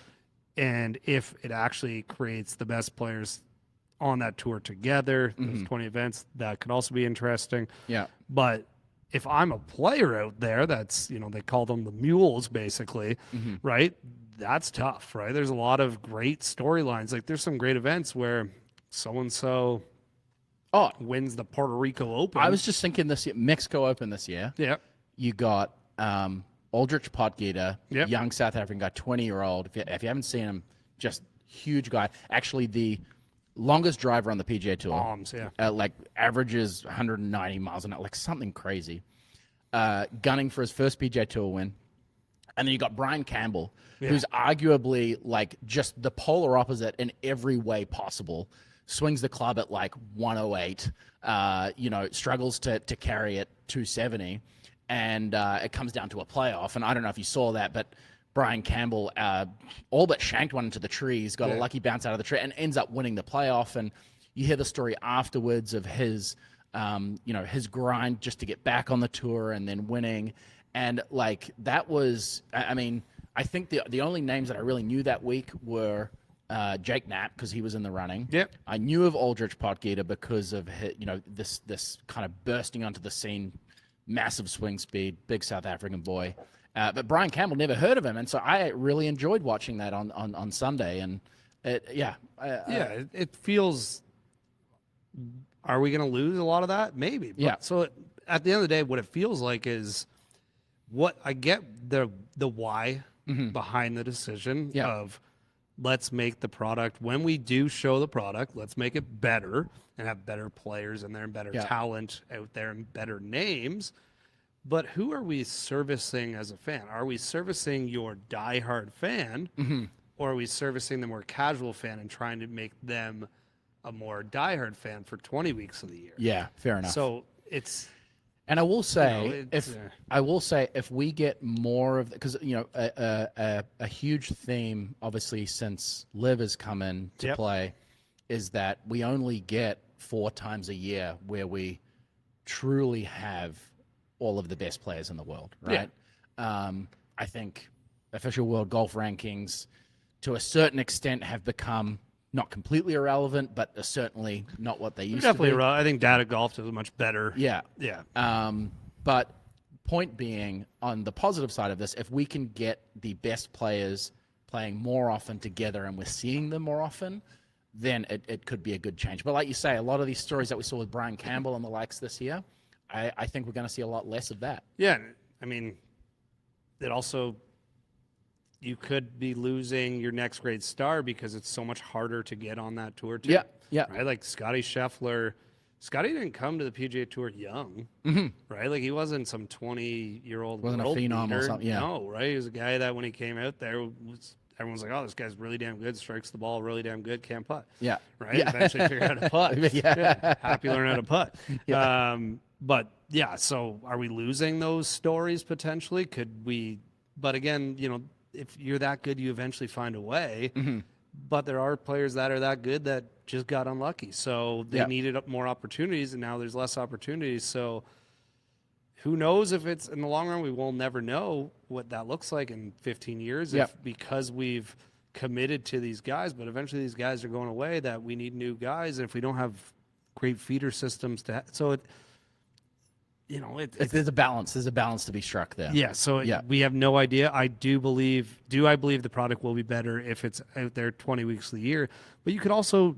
And if it actually creates the best players on that tour together, those 20 events, that could also be interesting. Yeah. But if I'm a player out there, that's, they call them the mules, basically, right? That's tough, right? There's a lot of great storylines. Like, there's some great events where so-and-so wins the Puerto Rico Open. I was just thinking this year, Mexico Open this year. Yeah. You got Aldrich Potgieter, Yep. young South African guy, 20-year-old. If you haven't seen him, just huge guy. Actually, the longest driver on the PGA Tour. Bombs, yeah. Like averages 190 miles an hour, like something crazy. Gunning for his first PGA Tour win. And then you got Brian Campbell, who's arguably like just the polar opposite in every way possible. Swings the club at like 108, struggles to carry it 270. And it comes down to a playoff. And I don't know if you saw that, but Brian Campbell all but shanked one into the trees, got a lucky bounce out of the tree, and ends up winning the playoff. And you hear the story afterwards of his, his grind just to get back on the tour and then winning. And like that was, I mean, I think the only names that I really knew that week were Jake Knapp, because he was in the running. Yep. I knew of Aldrich Potgieter because of his, this kind of bursting onto the scene, massive swing speed, big South African boy. But Brian Campbell, never heard of him, and so I really enjoyed watching that on Sunday. And it feels. Are we going to lose a lot of that? Maybe. But, so at the end of the day, what it feels like is what I get the why behind the decision of let's make the product, when we do show the product, let's make it better and have better players in there and better talent out there and better names. But who are we servicing as a fan? Are we servicing your diehard fan, or are we servicing the more casual fan and trying to make them a more diehard fan for 20 weeks of the year? Yeah, fair enough. So it's. And I will say, if we get more of, because a huge theme, obviously, since Liv has come in to play, is that we only get 4 times a year where we truly have all of the best players in the world, right? I think official world golf rankings, to a certain extent, have become not completely irrelevant, but certainly not what they used to be. Definitely, I think data golf is much better. Yeah. Yeah. But point being, on the positive side of this, if we can get the best players playing more often together and we're seeing them more often, then it could be a good change. But like you say, a lot of these stories that we saw with Brian Campbell and the likes this year, I think we're going to see a lot less of that. Yeah. I mean, it also, you could be losing your next great star because it's so much harder to get on that tour too. Yeah. Right? Like Scotty Scheffler. Scotty didn't come to the PGA Tour young, right? Like he wasn't some 20-year-old Wasn't a world phenom beater. or something. Yeah. No, right? He was a guy that when he came out there, everyone's like, oh, this guy's really damn good, strikes the ball really damn good, can't putt. Yeah. Right? Yeah. Eventually figured out how to putt. Yeah. Happy learning how to putt. Yeah. But yeah, so are we losing those stories potentially? Could we? But again, if you're that good, you eventually find a way. But there are players that are that good that just got unlucky. So they needed more opportunities, and now there's less opportunities. So who knows if it's in the long run, we will never know what that looks like in 15 years because we've committed to these guys. But eventually these guys are going away, that we need new guys. And if we don't have great feeder systems there's a balance. There's a balance to be struck there. Yeah, so we have no idea. I believe the product will be better if it's out there 20 weeks of the year. But you could also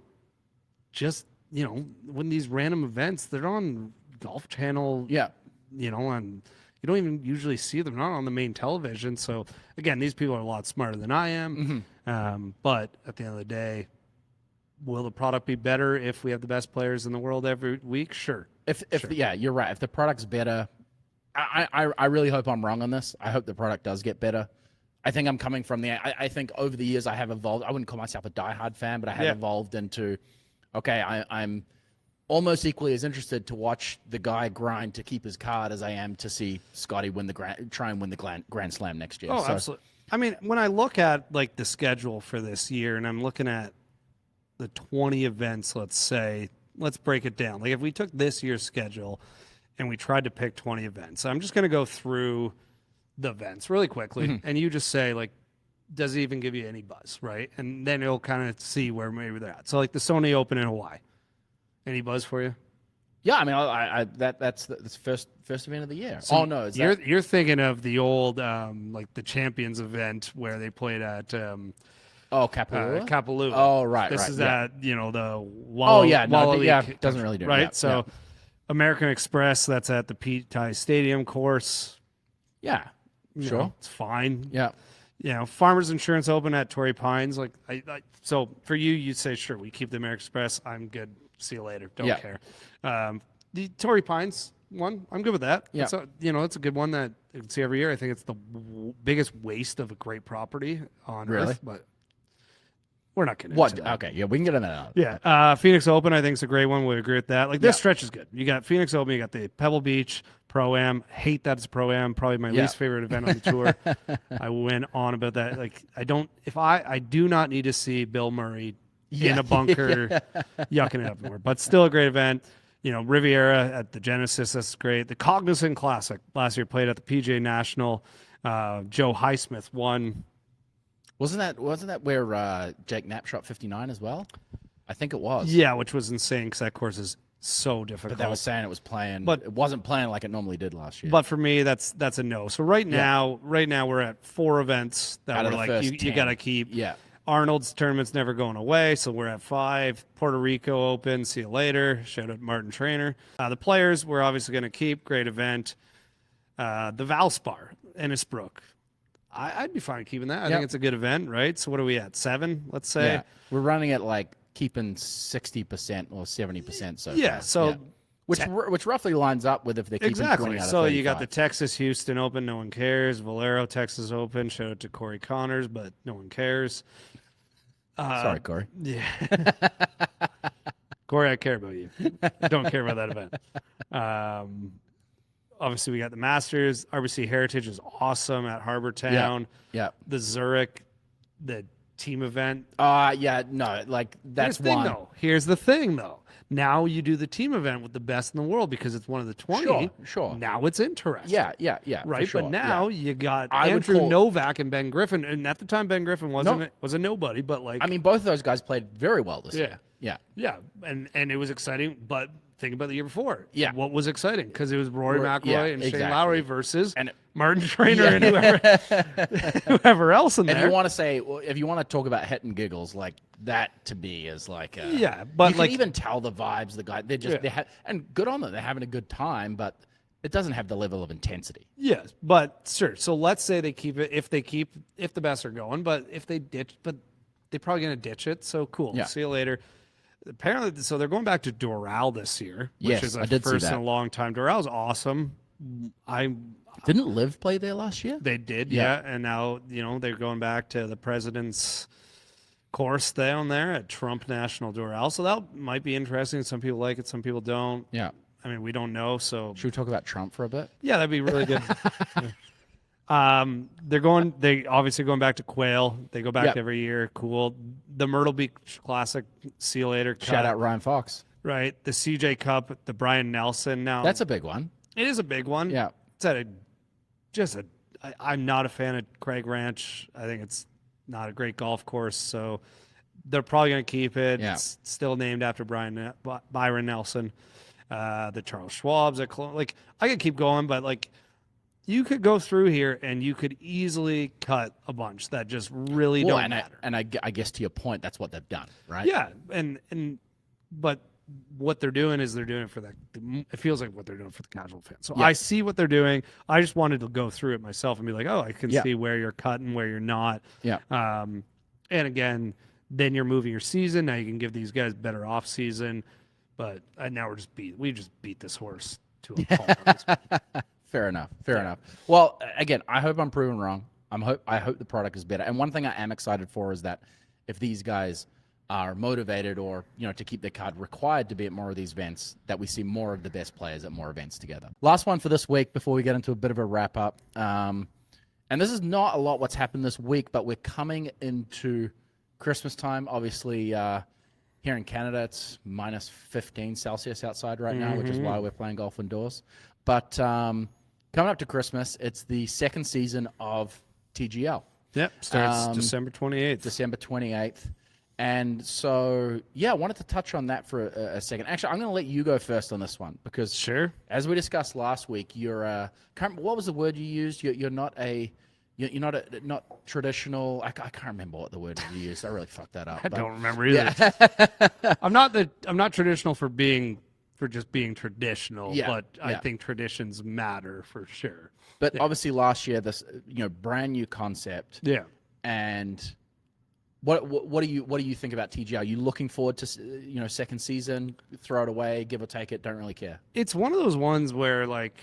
just, when these random events, they're on Golf Channel. Yeah. And you don't even usually see them. They're not on the main television. So, again, these people are a lot smarter than I am. But at the end of the day, will the product be better if we have the best players in the world every week? Sure. You're right. If the product's better, I really hope I'm wrong on this. I hope the product does get better. I think I'm coming from I think over the years I have evolved. I wouldn't call myself a diehard fan, but I have evolved into, I'm almost equally as interested to watch the guy grind to keep his card as I am to see Scotty try and win the Grand Slam next year. Oh, absolutely. I mean, when I look at like the schedule for this year, and I'm looking at the 20 events, let's break it down. Like if we took this year's schedule and we tried to pick 20 events, I'm just going to go through the events really quickly. And you just say, like, does it even give you any buzz, right? And then it'll kind of see where maybe they're at. So like the Sony Open in Hawaii, any buzz for you? Yeah, I mean, that's the first event of the year. So no, you're thinking of the old like the Champions event where they played at Kapalua? Kapalua. Oh, right. This is at the doesn't really do it. Right. Yeah, so American Express, that's at the Pete Ty Stadium course. Yeah. Sure. It's fine. Yeah. Farmers Insurance Open at Torrey Pines. Like, so for you, you'd say, sure, we keep the American Express. I'm good. See you later. Don't care. The Torrey Pines one, I'm good with that. Yeah. It's a good one that you can see every year. I think it's the biggest waste of a great property on earth, but we're not getting into that. Okay, yeah, we can get into that. Yeah. Phoenix Open, I think, is a great one. We agree with that. Like, this stretch is good. You got Phoenix Open, you got the Pebble Beach Pro-Am. Hate that it's Pro-Am. Probably my least favorite event on the tour. I went on about that. Like, I do not need to see Bill Murray in a bunker yucking it up more. But still a great event. Riviera at the Genesis, that's great. The Cognizant Classic last year played at the PGA National. Joe Highsmith won. Wasn't that where Jake Knapp shot 59 as well? I think it was. Yeah, which was insane because that course is so difficult. But they were saying it was playing, but it wasn't playing like it normally did last year. But for me, that's a no. So right now we're at 4 events that we're like, you got to keep. Yeah. Arnold's tournament's never going away, so we're at 5. Puerto Rico Open, see you later. Shout out Martin Trainer. The players we're obviously going to keep. Great event. The Valspar, Innisbrook. I'd be fine keeping that. I think it's a good event, right? So what are we at? 7, let's say? Yeah. We're running at like keeping 60% or 70%. So which roughly lines up with if they're keeping 20 out of 35. You got the Texas Houston Open, no one cares. Valero Texas Open, shout out to Corey Connors, but no one cares. Sorry, Corey. Yeah. Corey, I care about you. I don't care about that event. Obviously, we got the Masters. RBC Heritage is awesome at Harbor Town. Yeah. The Zurich, the team event. That's one. Here's the thing, though. Now you do the team event with the best in the world because it's one of the 20. Sure. Now it's interesting. Yeah. Right, sure. but now you got Andrew Novak and Ben Griffin, and at the time Ben Griffin was a nobody, but like both of those guys played very well this year. Yeah, and it was exciting, but think about the year before. Yeah. What was exciting? Because it was Rory McIlroy and Shane Lowry versus Martin Trainer and whoever else in there. If you want to talk about hit and giggles, like that to me is like but you can even tell the vibes. The guy and good on them. They're having a good time, but it doesn't have the level of intensity. Yes, but sure. So let's say they keep it if the best are going, but if they ditch, but they're probably going to ditch it. So cool. Yeah. See you later. Apparently, so they're going back to Doral this year, which is a first in a long time. Doral's awesome. Didn't Liv play there last year? They did, yeah. And now, they're going back to the President's course down there at Trump National Doral. So that might be interesting. Some people like it, some people don't. Yeah. We don't know. So should we talk about Trump for a bit? Yeah, that'd be really good. They obviously going back to Quail. They go back every year. Cool. The Myrtle Beach Classic, see you later. Shout out Ryan Fox. Right. The CJ Cup, the Brian Nelson. Now that's a big one. It is a big one. Yeah. It's at I'm not a fan of Craig Ranch. I think it's not a great golf course. So they're probably going to keep it. Yeah. It's still named after Byron Nelson. The Charles Schwab's. I could keep going, but you could go through here and you could easily cut a bunch that just really don't matter. I guess to your point, that's what they've done, right? Yeah, but what they're doing is they're doing it for it feels like what they're doing for the casual fan. So I see what they're doing. I just wanted to go through it myself and be like, oh, I can see where you're cutting, where you're not. Yeah. And again, then you're moving your season. Now you can give these guys better off season. But now we just beat this horse to a pulp. Fair enough. Well, again, I hope I'm proven wrong. I hope the product is better. And one thing I am excited for is that if these guys are motivated or to keep their card required to be at more of these events, that we see more of the best players at more events together. Last one for this week before we get into a bit of a wrap up. And this is not a lot what's happened this week, but we're coming into Christmas time. Obviously, here in Canada, it's minus 15 Celsius outside right now, which is why we're playing golf indoors. But coming up to Christmas, it's the second season of TGL. Yep, starts December 28th. December 28th. And so, I wanted to touch on that for a second. Actually, I'm going to let you go first on this one because, sure, as we discussed last week, you're what was the word you used? You're not traditional. I can't remember what the word you used. I really fucked that up. I don't remember either. I'm not traditional for being for just being traditional, but I think traditions matter for sure. But obviously last year, this brand new concept. Yeah. And what do you think about TGI? Are you looking forward to second season? Throw it away, give or take it, don't really care. It's one of those ones where like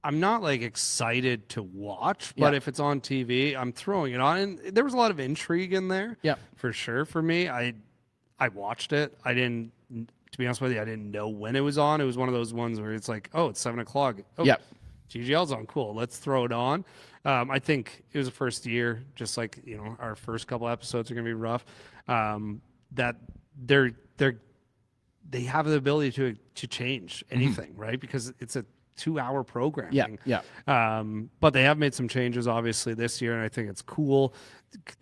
I'm not like excited to watch, but if it's on TV, I'm throwing it on. And there was a lot of intrigue in there. Yeah, for sure. For me, I watched it. I didn't. To be honest with you, I didn't know when it was on. It was one of those ones where it's like, oh, it's 7:00. Oh, yeah. GGL's on. Cool. Let's throw it on. I think it was the first year, just like, our first couple episodes are going to be rough. That they have the ability to change anything, right? Because it's a 2-hour programming. Yeah. But they have made some changes, obviously, this year, and I think it's cool.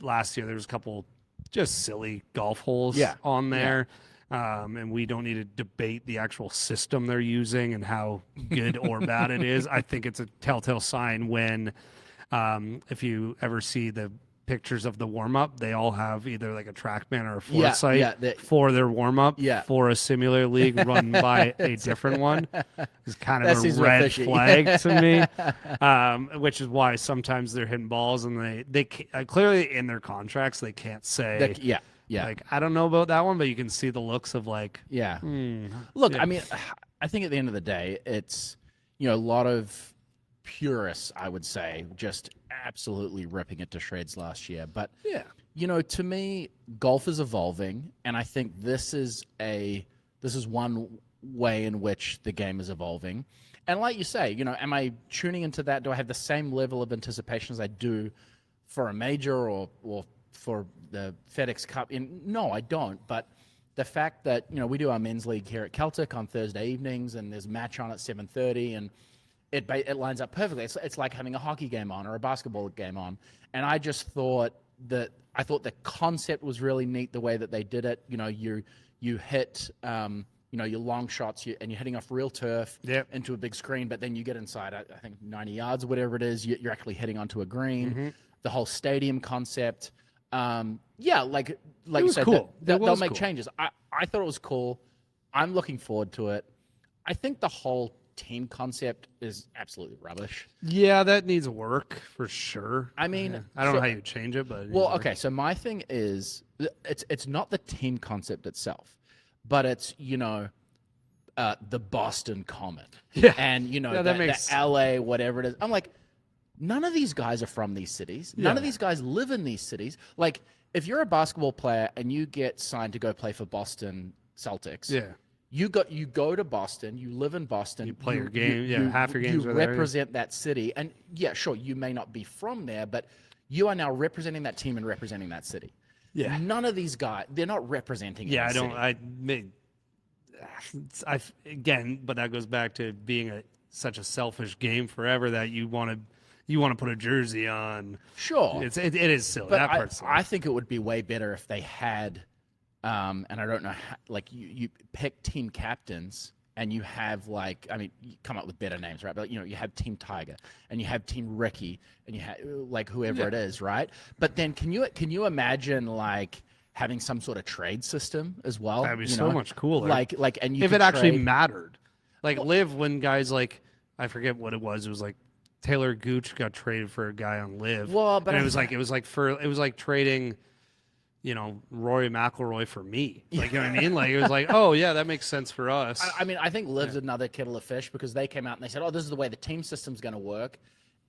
Last year, there was a couple just silly golf holes on there. And we don't need to debate the actual system they're using and how good or bad it is. I think it's a telltale sign when, if you ever see the pictures of the warm-up, they all have either like a TrackMan or a Foresight for their warm-up for a simulator league run by a different one. It's kind of a red flag to me, which is why sometimes they're hitting balls and they clearly in their contracts they can't say like, I don't know about that one, but you can see the looks of like, Look, I mean, I think at the end of the day, it's, a lot of purists, I would say, just absolutely ripping it to shreds last year. But, to me, golf is evolving. And I think this is one way in which the game is evolving. And like you say, am I tuning into that? Do I have the same level of anticipation as I do for a major or for the FedEx Cup? No, I don't. But the fact that, we do our men's league here at Celtic on Thursday evenings and there's a match on at 7:30 and it lines up perfectly. It's like having a hockey game on or a basketball game on. And I just thought the concept was really neat the way that they did it. You hit, your long shots and you're hitting off real turf into a big screen, but then you get inside, I think 90 yards or whatever it is, you're actually hitting onto a green. The whole stadium concept. Like you said, cool. They'll make changes. I thought it was cool. I'm looking forward to it. I think the whole team concept is absolutely rubbish. Yeah, that needs work for sure. I mean, I don't know how you change it, but okay. So my thing is, it's not the team concept itself, but it's the Boston Comet, and the LA whatever it is. I'm like, none of these guys are from these cities. None of these guys live in these cities. Like, if you're a basketball player and you get signed to go play for Boston Celtics, you go to Boston, you live in Boston, you play your game, half your games you represent that city, and sure, you may not be from there, but you are now representing that team and representing that city. Yeah, none of these guys, they're not representing. Yeah, but that goes back to being such a selfish game forever that you want to put a jersey on. Sure, it is silly. But that part's silly. I think it would be way better if they had. And I don't know, you pick team captains and you have you come up with better names, right? But you have Team Tiger and you have Team Ricky and you have whoever it is, right? But then can you imagine having some sort of trade system as well? That'd be so much cooler. And you if it actually mattered, Live when guys I forget what it was. It was Taylor Gooch got traded for a guy on Live. Well, but it was like trading. Rory McIlroy for me. You know what I mean? It was oh, yeah, that makes sense for us. I think Liv's another kettle of fish because they came out and they said, oh, this is the way the team system's going to work.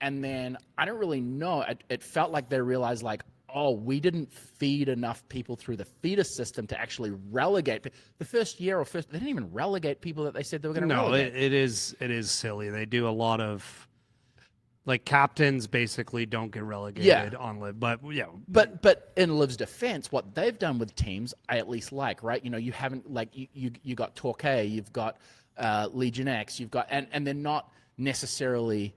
And then I don't really know. It felt like they realized, oh, we didn't feed enough people through the feeder system to actually relegate. The first year they didn't even relegate people that they said they were going to relegate. No, it is silly. They do a lot of... captains basically don't get relegated on Live, but But in Liv's defense, what they've done with teams, I at least right? You haven't you got Torquay, you've got Legion X, you've got and they're not necessarily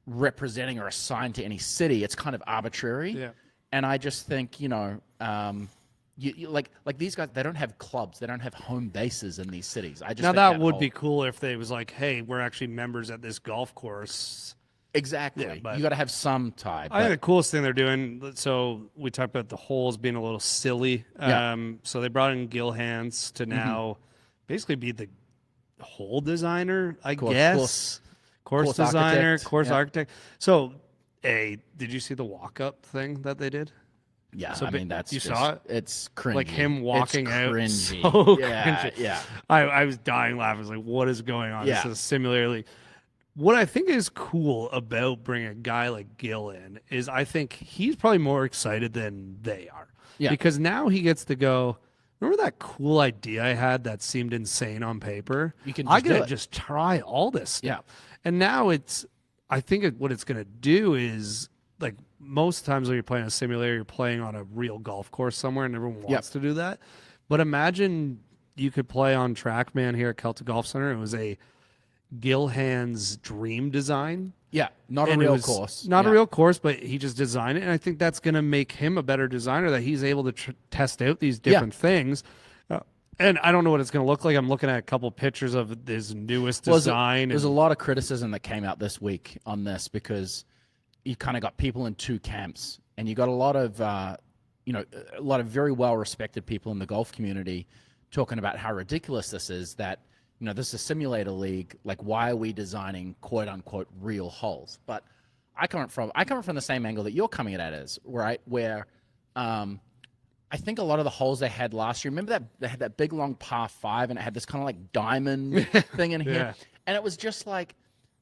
representing or assigned to any city. It's kind of arbitrary. Yeah. And I just think these guys, they don't have clubs, they don't have home bases in these cities. I just now that would be cool if they was hey, we're actually members at this golf course. Exactly. Yeah, you got to have some tie. I think the coolest thing they're doing. So we talked about the holes being a little silly. So they brought in Gil Hands to now basically be the hole designer, I Course- guess. Course designer, architect. course Yeah. architect. So, did you see the walk-up thing that they did? Yeah, So I mean, that's you just, saw it? it's cringy. Like him walking it's out, cringy. so yeah, cringy. yeah. I was dying laughing. I was like, what is going on? Yeah. This is a simulator league. What I think is cool about bringing a guy like Gil in is I think he's probably more excited than they are. Yeah. Because now he gets to go, remember that cool idea I had that seemed insane on paper? You can I just do gotta it. just try all this stuff. Yeah. And now I think what it's gonna do is, like, most times when you're playing a simulator, you're playing on a real golf course somewhere, and everyone wants to do that. But imagine you could play on TrackMan here at Celtic Golf Centre. It was a Gilhan's dream design. Yeah, not a And it real was course. Not a Yeah. real course, but he just designed it. And I think that's going to make him a better designer, that he's able to test out these different things. And I don't know what it's going to look like. I'm looking at a couple pictures of his newest design. There's a lot of criticism that came out this week on this because you kind of got people in two camps, and you got a lot of a lot of very well respected people in the golf community talking about how ridiculous this is, that this is a simulator league, like why are we designing quote unquote real holes? But I come from the same angle that you're coming at it as, right? Where I think a lot of the holes they had last year, remember that they had that big long par 5 and it had this kind of like diamond thing in here, Yeah. and it was just like,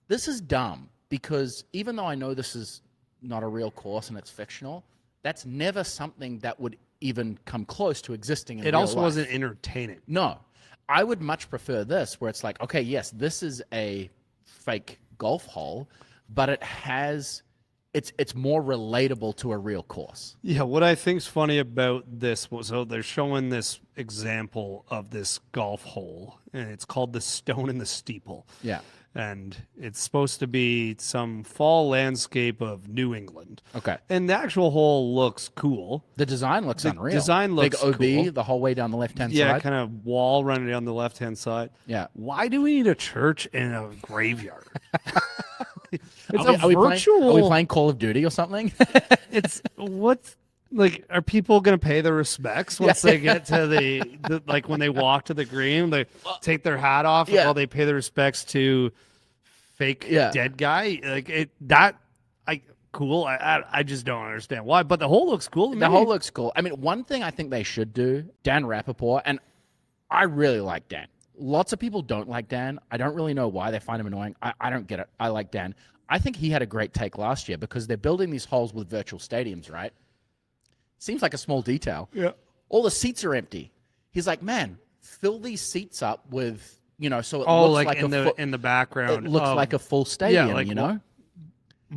this is dumb, because even though I know this is not a real course and it's fictional, that's never something that would even come close to existing in It real also life. wasn't entertaining. No, I would much prefer this, where it's like, okay, yes, this is a fake golf hole, but it's more relatable to a real course. Yeah, what I think's funny about this was, so they're showing this example of this golf hole, and it's called the Stone in the Steeple. Yeah. And it's supposed to be some fall landscape of New England. Okay. And the actual hole looks cool. The design looks unreal. design looks big OB cool. the whole way down the left-hand Yeah, side. kind of wall running down the left-hand side. Yeah. Why do we need a church and a graveyard? It's Are we virtual. Are we playing Call of Duty or something? It's what's like, are people going to pay their respects once they get to the like when they walk to the green, they take their hat off while they pay their respects to fake dead guy? Like cool. I just don't understand why, but the hole looks cool to me. The hole looks cool. I mean, one thing I think they should do, Dan Rappaport, and I really like Dan. Lots of people don't like Dan. I don't really know why. They find him annoying. I don't get it. I like Dan. I think he had a great take last year, because they're building these holes with virtual stadiums, right? Seems like a small detail. Yeah. All the seats are empty. He's like, man, fill these seats up with, so it Oh, looks like in the background. it looks like a full stadium, like, And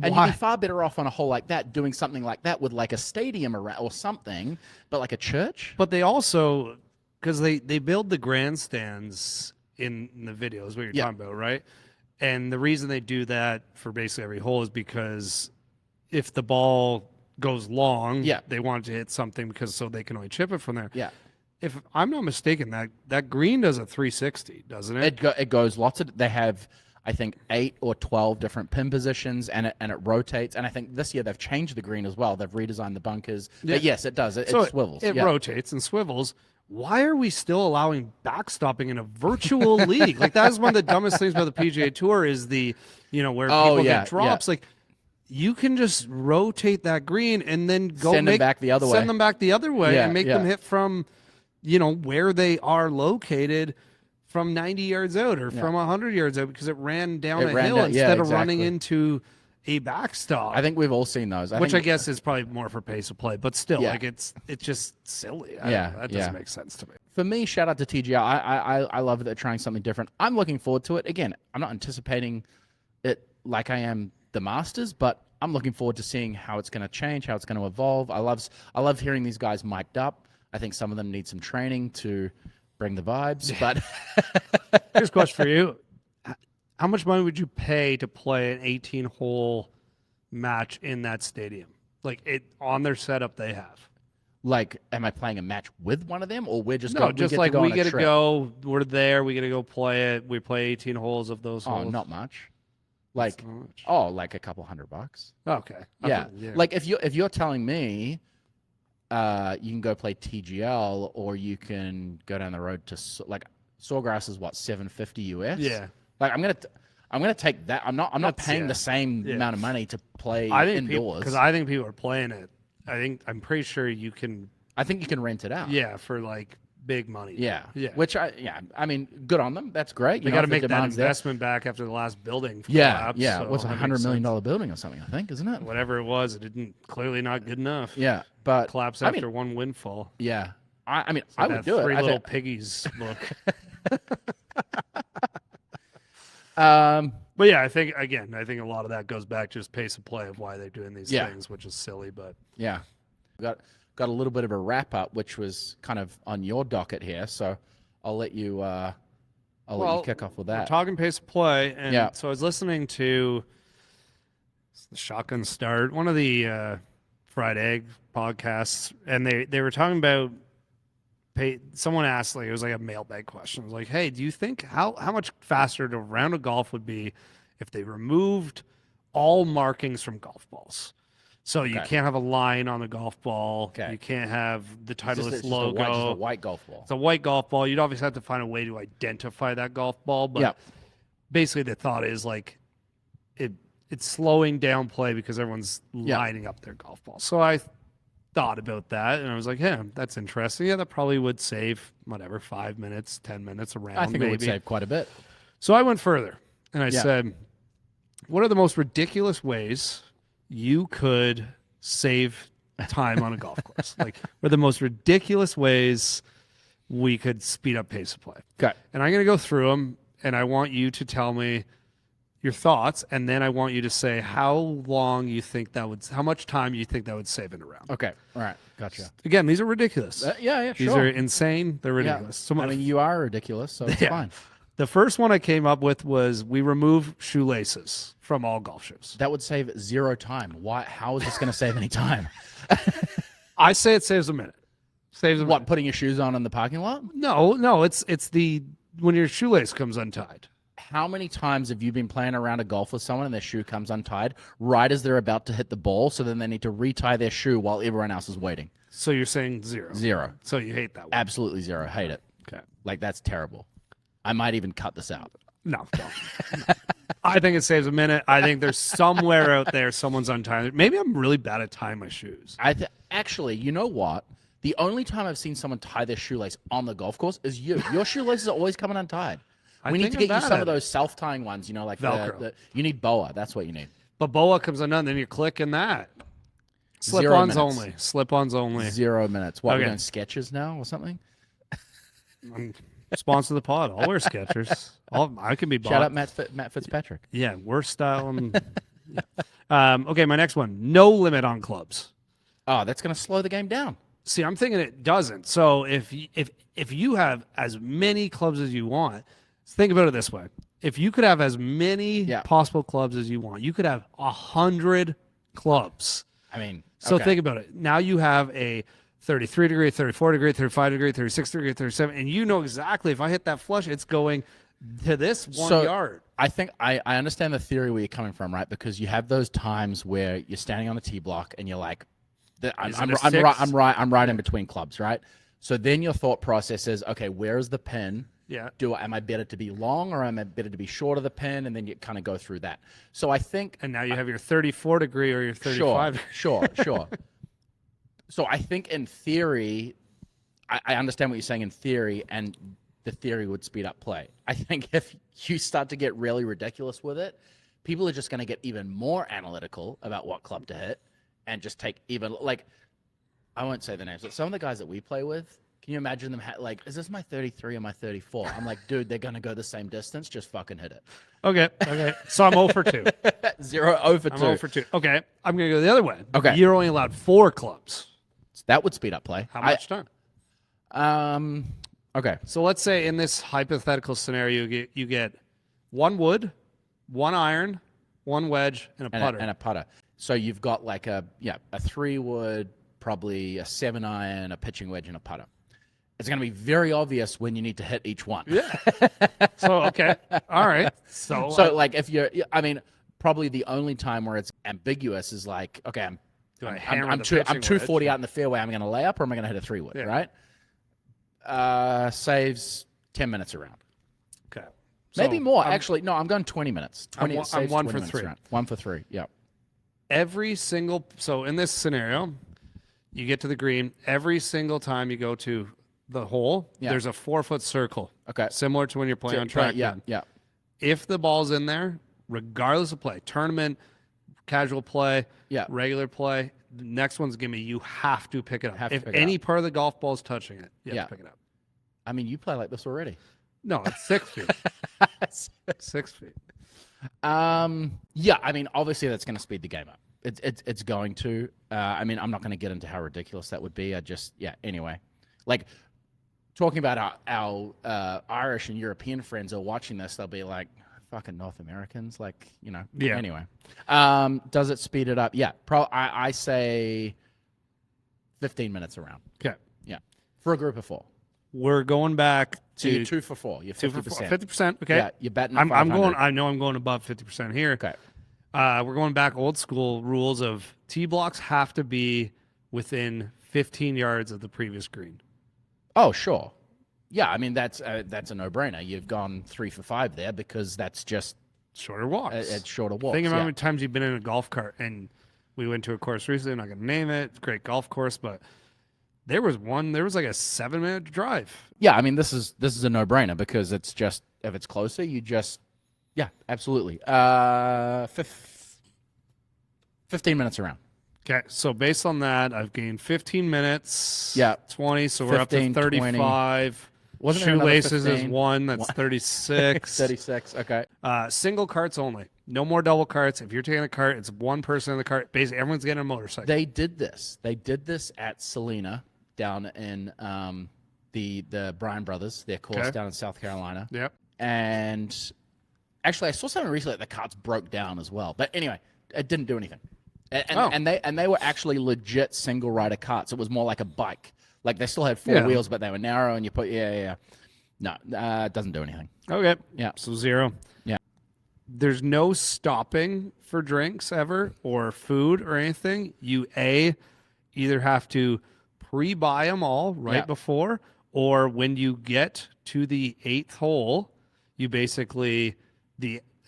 you'd why? be far better off on a hole like that, doing something like that with like a stadium around or something, but like a church. But they also, because they build the grandstands in the videos, what you're talking about, right? And the reason they do that for basically every hole is because if the ball goes long, they want it to hit something, because so they can only chip it from there. Yeah. If I'm not mistaken, that green does a 360, doesn't it? It goes lots of. They have, I think, 8 or 12 different pin positions, and it rotates. And I think this year they've changed the green as well. They've redesigned the bunkers. Yeah. But yes, it does. It So swivels. It rotates and swivels. Why are we still allowing backstopping in a virtual league? Like, that is one of the dumbest things about the PGA Tour, is the, where people get drops. Like, you can just rotate that green and then go Send them back the other way. Send them back the other way and make them yeah. hit from, where they are located, from 90 yards out or from 100 yards out, because it ran down a hill instead of running into a backstop. I think we've all seen those. I guess is probably more for pace of play, but still, like, it's just silly. That doesn't make sense to me. For me, shout out to TGL. I love that they're trying something different. I'm looking forward to it. Again, I'm not anticipating it like I am the Masters, but I'm looking forward to seeing how it's going to change, how it's going to evolve. I love hearing these guys mic'd up. I think some of them need some training to bring the vibes. But here's a question for you: how much money would you pay to play an 18-hole match in that stadium? Like, it on their setup they have. Like, am I playing a match with one of them, or we're just no? we Just get like to go we on a get to trip? go. We're there. We get to go play it. We play 18 holes of those Oh, holes. not much. Like, not much. like a couple $100. Okay. Yeah. Like, if you're telling me, you can go play TGL, or you can go down the road to Sawgrass is what, $750 US? Yeah. Like I'm gonna take that. I'm not That's- paying yeah. the same Yeah. amount of money to play I think indoors. because I think people are playing it. I'm pretty sure you can. I think you can rent it out. Yeah, for like big money. Yeah. Yeah. I mean, good on them. That's great. They got to make that investment back after the last building. Yeah. collapsed, Yeah. so What's that $100 makes million sense. building or something? I think, isn't it? Whatever it was, it didn't clearly not good enough. Yeah. But Collapsed I after mean, one windfall. yeah. I mean, Like I would that do it. Three I Little think, Piggies book. But yeah, I think a lot of that goes back to just pace of play of why they're doing these Yeah. things, which is silly. But yeah. Got a little bit of a wrap up, which was kind of on your docket here. So I'll let you let you kick off with we're that. talking pace of play, and Yeah. so I was listening to the Shotgun Start, one of the Fried Egg podcasts, and they were talking about someone asked, like, it was like a mailbag question. It was like, hey, do you think how much faster a round of golf would be if they removed all markings from golf balls? So you Okay. can't have a line on the golf ball. Okay. You can't have the It's Titleist just logo. just a white golf ball. It's a white golf ball. You'd obviously have to find a way to identify that golf ball. But basically the thought is like it's slowing down play because everyone's lining up their golf ball. So I thought about that and I was like, yeah, that's interesting. Yeah, that probably would save 5 minutes, 10 minutes around. I think maybe. it would save quite a bit. So I went further and I said, what are the most ridiculous ways you could save time on a golf course? Like, what are the most ridiculous ways we could speed up pace of play? Okay. And I'm going to go through them, and I want you to tell me your thoughts, and then I want you to say how long you think how much time you think that would save in a round. Okay. All right. Gotcha. Again, these are ridiculous. Yeah, These sure. are insane. They're ridiculous. So I mean, you are ridiculous, so it's Yeah. fine. the first one I came up with was we remove shoelaces from all golf shoes. That would save 0 time. Why? How is this going to save any time? I say it saves a minute. Saves a What? minute. Putting your shoes on in the parking lot? No, it's the when your shoelace comes untied. How many times have you been playing around a golf with someone and their shoe comes untied right as they're about to hit the ball, so then they need to retie their shoe while everyone else is waiting? So you're saying 0. 0. So you hate that one. Absolutely 0. Hate it. Okay. Like, that's terrible. I might even cut this out. No, don't. I think it saves a minute. I think there's somewhere out there someone's untying. Maybe I'm really bad at tying my shoes. Actually, you know what? The only time I've seen someone tie their shoelace on the golf course is you. Your shoelaces are always coming untied. We need think to I'm get you bad some at of those self-tying ones, like Velcro. you need BOA. That's what you need. But boa comes undone, then you're clicking that. 0 Slip-ons minutes. only. Slip-ons only. 0 minutes. What, we're Okay. doing sketches now or something? Sponsor the pod. I'll wear Skechers. I can be bought. Shout out Matt Fitzpatrick. Yeah, worst style. Okay, my next one. No limit on clubs. Oh, that's going to slow the game down. See, I'm thinking it doesn't. So if you have as many clubs as you want, think about it this way: if you could have as many possible clubs as you want, you could have 100 clubs. I mean, So okay. think about it. Now you have a 33 degree, 34 degree, 35 degree, 36 degree, 37, and you know exactly if I hit that flush, it's going to this 1 yard. I think I understand the theory where you're coming from, right? Because you have those times where you're standing on the tee block and you're like, I'm right in between clubs, right? So then your thought process is, okay, where is the pin? Yeah. Am I better to be long or am I better to be short of the pin? And then you kind of go through that. So I think, And now you have your 34 degree or your 35. Sure. So I think in theory, I understand what you're saying in theory, and the theory would speed up play. I think if you start to get really ridiculous with it, people are just going to get even more analytical about what club to hit and just take even, like, I won't say the names, but some of the guys that we play with, can you imagine them, is this my 33 or my 34? I'm like, dude, they're going to go the same distance. Just fucking hit it. Okay. So I'm 0 for 2. 0 for 2. I'm 0 for 2. Okay. I'm going to go the other way. Okay. You're only allowed 4 clubs. That would speed up play. How much time? Okay. So let's say in this hypothetical scenario, you get 1 wood, 1 iron, 1 wedge, and a putter. And a putter. So you've got like a 3 wood, probably a 7 iron, a pitching wedge, and a putter. It's going to be very obvious when you need to hit each one. Yeah. So, okay. All right. So like if probably the only time where it's ambiguous is like, okay, I'm 240 out in the fairway. I'm going to lay up or am I going to hit a 3 wood, right? Saves 10 minutes around. Okay. Maybe So more. Actually, no, I'm going 20 minutes. 20, I'm saves 1 20 for minutes 3. around. 1 for 3, yeah. So in this scenario, you get to the green. Every single time you go to the hole, there's a 4-foot circle. Okay. Similar to when you're playing on track. Yeah. If the ball's in there, regardless of play, tournament, casual play, regular play, the next one's gimme. You have to pick it up. If any part of the golf ball is touching it, you have to pick it up. I mean, you play like this already. No, it's 6 feet. 6 feet. Yeah, I mean, obviously that's going to speed the game up. It's going to. I mean, I'm not going to get into how ridiculous that would be. Anyway. Like, talking about our Irish and European friends are watching this, they'll be like, fucking North Americans, like, Yeah. Anyway. Does it speed it up? Yeah. I say 15 minutes around. Okay. Yeah. For a group of 4. We're going back So to you're 2 for 4. You're 50%. 50%. Okay. Yeah, you're betting I'm 500. going. I know I'm going above 50% here. Okay. We're going back old school rules of tee blocks have to be within 15 yards of the previous green. Oh, sure. Yeah, I mean, that's a no-brainer. You've gone 3 for 5 there because that's just shorter walks. It's shorter walks. Think about how many times you've been in a golf cart, and we went to a course recently. I'm not going to name it. It's a great golf course, but there was like a 7-minute drive. Yeah, I mean, this is a no-brainer because it's just, if it's closer, absolutely. 15 minutes around. Okay, so based on that, I've gained 15 minutes. Yeah. 20, so we're up to 35. 20. Wasn't there another Shoelaces is 15? 1, that's 36. 36, okay. Single carts only. No more double carts. If you're taking a cart, it's one person in the cart. Basically, everyone's getting a motorcycle. They did this. They did this at Salina down in the Bryan Brothers, their course down in South Carolina. Yep. And actually, I saw something recently that the carts broke down as well. But anyway, it didn't do anything. And they were actually legit single rider carts. It was more like a bike. Like they still had 4 wheels, but they were narrow, and you put No, it doesn't do anything. Okay. Yeah. So 0. Yeah. There's no stopping for drinks ever or food or anything. You either have to pre-buy them all before, or when you get to the 8th hole, you basically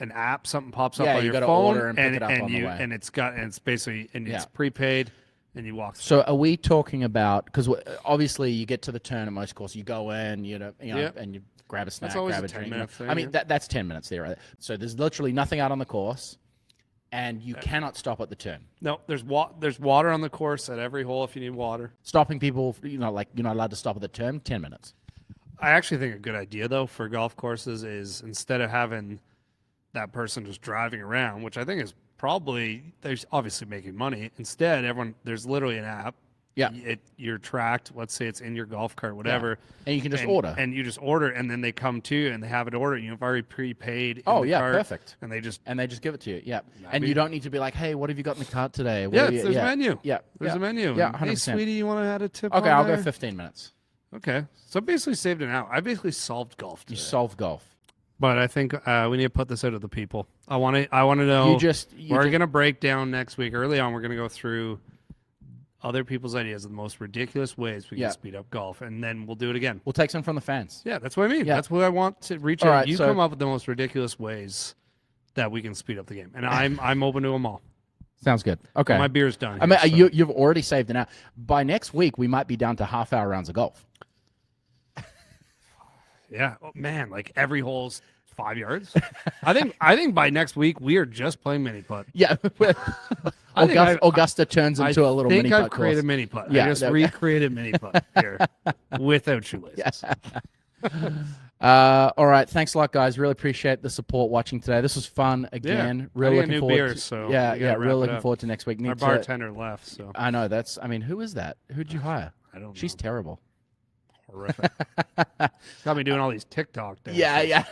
an app, something pops up on your phone, order and pick it up on the way. and it's basically it's prepaid, and you walk through. So are we talking about, because obviously you get to the turn at most courses, you go in, and you grab a snack, That's always grab a a drink. 10-minute thing, I mean, that's 10 minutes there, right? So there's literally nothing out on the course, and you cannot stop at the turn. No, there's water on the course at every hole if you need water. Stopping people, like you're not allowed to stop at the turn, 10 minutes. I actually think a good idea, though, for golf courses is instead of having that person just driving around, which I think is probably, they're obviously making money. Instead, there's literally an app. Yeah. You're tracked. Let's say it's in your golf cart, whatever. Yeah. And you can just order. And you just order, and then they come to you and they have it ordered. You've already prepaid. Oh, yeah, cart, perfect. And they just give it to you. Yeah. And you don't need to be like, hey, what have you got in the cart today? There's a menu. Yeah. There's a menu. Yeah, 100%. Hey, sweetie, you want to add a tip? Okay, on I'll there? go 15 minutes. Okay. So I basically saved an hour. I basically solved golf today. You solved golf. But I think we need to put this out to the people. I want to know. We're going to break down next week. Early on, we're going to go through other people's ideas of the most ridiculous ways we can speed up golf, and then we'll do it again. We'll take some from the fans. Yeah, that's what I mean. Yeah. That's what I want to reach All out. right, You so- come up with the most ridiculous ways that we can speed up the game, and I'm open to them all. Sounds good. Okay. My beer's done. I mean, here, so. you've already saved an hour. By next week, we might be down to half-hour rounds of golf. Yeah. Oh, man, like every hole's 5 yards. I think by next week we are just playing mini putt. Yeah. Augusta turns into a little mini putt I've created mini putt. Yeah, I just recreated mini putt here without shoelaces. All right. Thanks a lot, guys. Really appreciate the support watching today. This was fun again. Yeah. Really I looking got new forward. beers, so we gotta wrap really it looking up. forward to next week. Our bartender left, so I know who is that? Who'd you hire? I don't know. She's terrible. Horrific. Got me doing all these TikTok dances. Yeah.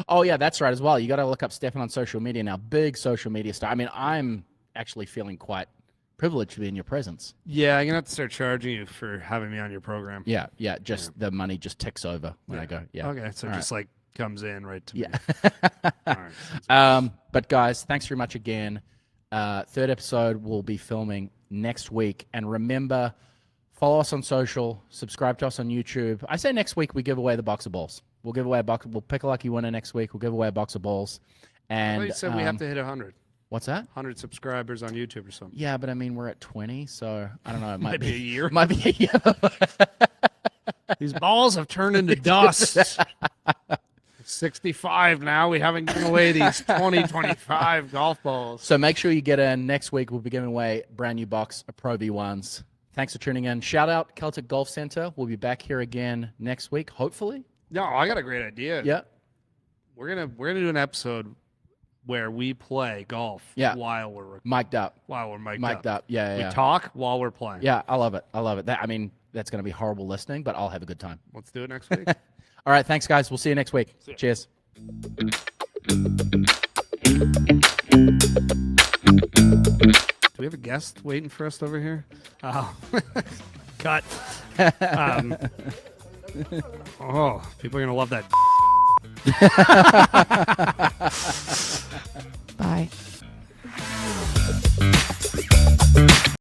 Oh, yeah, that's right as well. You got to look up Stefan on social media now. Big social media star. I mean, I'm actually feeling quite privileged to be in your presence. Yeah, I'm gonna have to start charging you for having me on your program. Yeah. The money just ticks over when I go. Yeah. Okay, so All just like comes in right to me. Yeah. All right. But guys, thanks very much again. Third episode we'll be filming next week, and remember, Follow us on social. Subscribe to us on YouTube. I say next week we give away the box of balls. We'll give away a box. We'll pick a lucky winner next week. We'll give away a box of balls. And you said we have to hit 100. What's that? 100 subscribers on YouTube or something. Yeah, but I mean we're at 20, so I don't know. It might Maybe a year. Might be a year. These balls have turned into dust. 65 now. We haven't given away these 2025 golf balls. So make sure you get in. Next week we'll be giving away a brand new box of Pro V1s. Thanks for tuning in. Shout out Celtic Golf Centre. We'll be back here again next week, hopefully. No, I got a great idea. Yeah. We're gonna do an episode where we play golf while we're mic'd up. While we're mic'd up. Yeah, yeah. We talk while we're playing. Yeah, I love it. I love it. I mean, that's going to be horrible listening, but I'll have a good time. Let's do it next week. All right, thanks, guys. We'll see you next week. Cheers. Do we have a guest waiting for us over here? Oh, cut. Oh, people are going to love that.